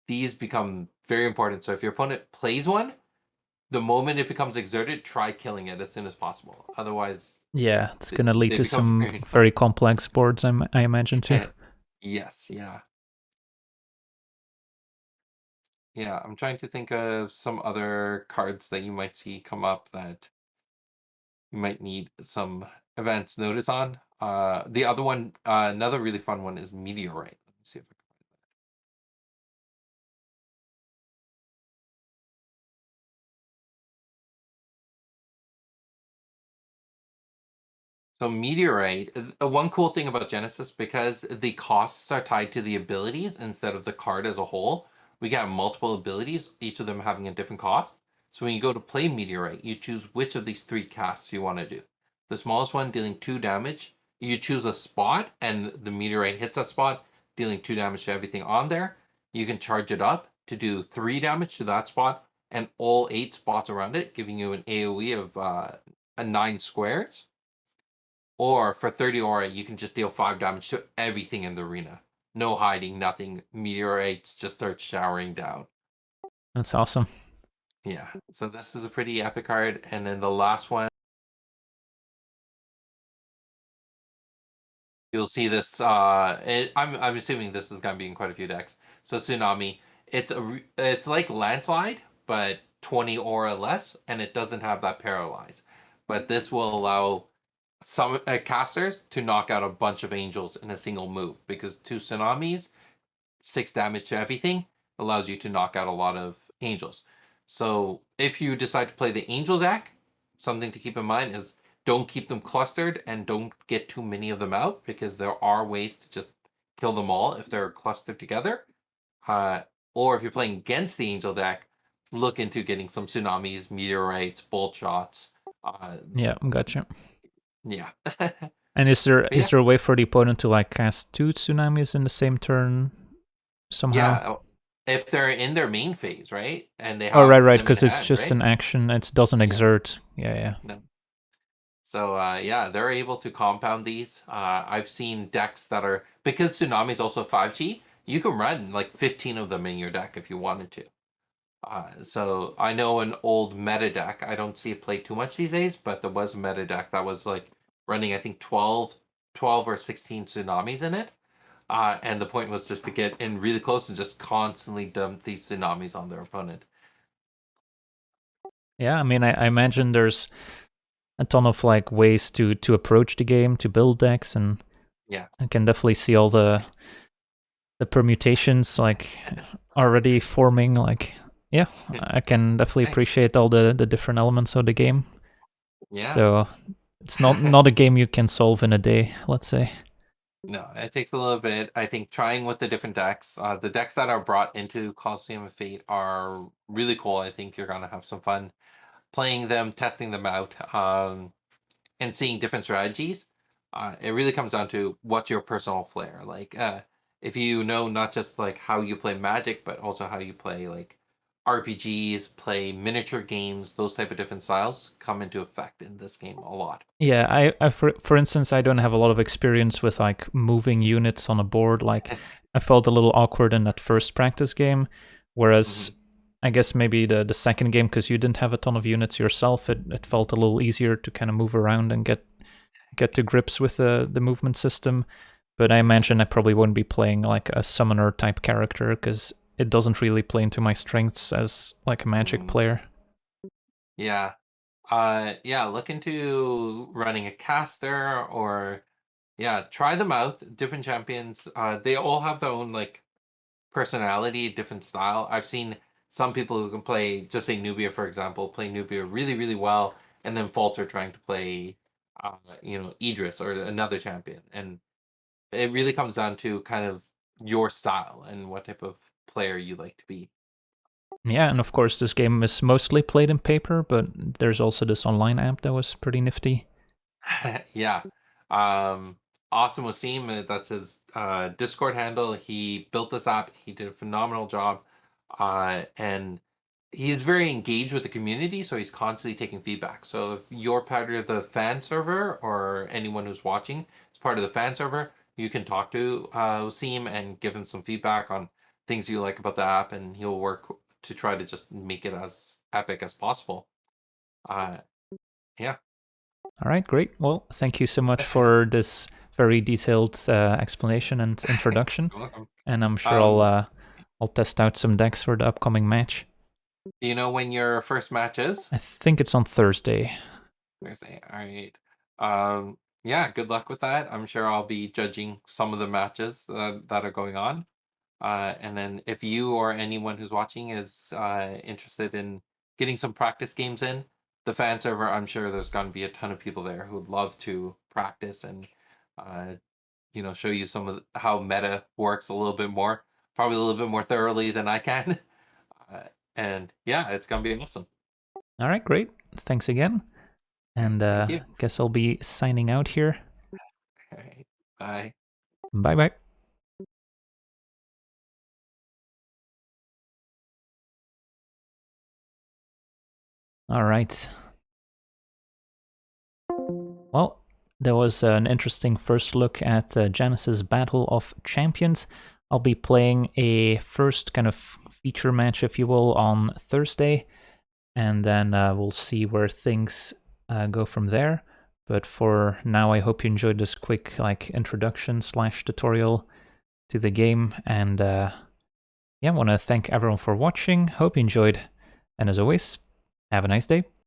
these become very important. So if your opponent plays one, the moment it becomes exerted, try killing it as soon as possible. Otherwise, Yeah, it's gonna lead they to become some very very annoying. complex boards, I imagine too. Yes, yeah. Yeah, I'm trying to think of some other cards that you might see come up that you might need some advance notice on. The other one, another really fun one is Meteorite. Let me see if I can. So Meteorite, one cool thing about Genesis, because the costs are tied to the abilities instead of the card as a whole, we got multiple abilities, each of them having a different cost. So when you go to play Meteorite, you choose which of these 3 casts you want to do. The smallest one dealing 2 damage, you choose a spot, and the Meteorite hits that spot, dealing 2 damage to everything on there. You can charge it up to do 3 damage to that spot, and all 8 spots around it, giving you an AoE of 9 squares. Or for 30 aura, you can just deal 5 damage to everything in the arena. No hiding, nothing. Meteorites just start showering down. That's awesome. Yeah, so this is a pretty epic card. And then the last one, you'll see this. I'm assuming this is gonna be in quite a few decks. So Tsunami, it's like Landslide, but 20 aura less, and it doesn't have that paralyze. But this will allow some casters to knock out a bunch of angels in a single move because 2 tsunamis, 6 damage to everything, allows you to knock out a lot of angels. So if you decide to play the angel deck, something to keep in mind is don't keep them clustered and don't get too many of them out because there are ways to just kill them all if they're clustered together. Uh, or if you're playing against the angel deck, look into getting some tsunamis, meteorites, bolt shots. Yeah, gotcha. Yeah. And is there But yeah, a way for the opponent to like cast 2 tsunamis in the same turn somehow? yeah. If they're in their main phase, right, and they Oh, have right, them in because it's hand, just right? an action. It doesn't Yeah. exert. Yeah. No. So yeah, they're able to compound these. I've seen decks that are, because Tsunami is also 5G, you can run like 15 of them in your deck if you wanted to. So I know an old meta deck. I don't see it played too much these days, but there was a meta deck that was like running, I think 12 or 16 tsunamis in it. And the point was just to get in really close and just constantly dump these tsunamis on their opponent. Yeah, I mean, I imagine there's a ton of like ways to approach the game, to build decks, and Yeah. I can definitely see all the permutations like already forming. Like, yeah, I can definitely Hey, appreciate all the different elements of the game. yeah. So it's not a game you can solve in a day, let's say. No, it takes a little bit. I think trying with the different decks, the decks that are brought into Coliseum of Fate are really cool. I think you're gonna have some fun playing them, testing them out, and seeing different strategies. It really comes down to what's your personal flair. Like, if you know not just like how you play Magic, but also how you play like RPGs, play miniature games, those type of different styles come into effect in this game a lot. Yeah, I for instance, I don't have a lot of experience with like moving units on a board. Like, I felt a little awkward in that first practice game, whereas Mhm. I guess maybe the second game, because you didn't have a ton of units yourself, it felt a little easier to kind of move around and get to grips with the movement system. But I imagine I probably wouldn't be playing like a summoner type character because it doesn't really play into my strengths as like a magic Mm, player. yeah. Yeah, look into running a caster, or yeah, try them out. Different champions. They all have their own like personality, different style. I've seen some people who can play, just say Nubia, for example, play Nubia really, really well, and then falter trying to play, Idris or another champion. And it really comes down to kind of your style and what type of player you like to be. Yeah, and of course this game is mostly played in paper, but there's also this online app that was pretty nifty. Yeah. Um, Awesome Wasim, that's his Discord handle. He built this app. He did a phenomenal job. And he's very engaged with the community, so he's constantly taking feedback. So if you're part of the fan server, or anyone who's watching is part of the fan server, you can talk to Wasim and give him some feedback on things you like about the app, and he'll work to try to just make it as epic as possible. Uh, yeah. All right, great. Well, thank you so much for this very detailed explanation and introduction. You're welcome. And I'm sure Um, I'll test out some decks for the upcoming match. Do you know when your first match is? I think it's on Thursday. Thursday. All right. Yeah, good luck with that. I'm sure I'll be judging some of the matches that are going on. And then if you or anyone who's watching is interested in getting some practice games in, the fan server, I'm sure there's going to be a ton of people there who would love to practice and uh, show you some of how meta works a little bit more, probably a little bit more thoroughly than I can. Uh, and yeah, it's going to be awesome. All right, great. Thanks again. All right, And thank you. guess I'll be signing out here. All right, bye. Bye bye. All right. Well, there was an interesting first look at Genesis Battle of Champions. I'll be playing a first kind of feature match, if you will, on Thursday, and then we'll see where things go from there. But for now, I hope you enjoyed this quick like introduction / tutorial to the game, and yeah, I want to thank everyone for watching. Hope you enjoyed, and as always, have a nice day.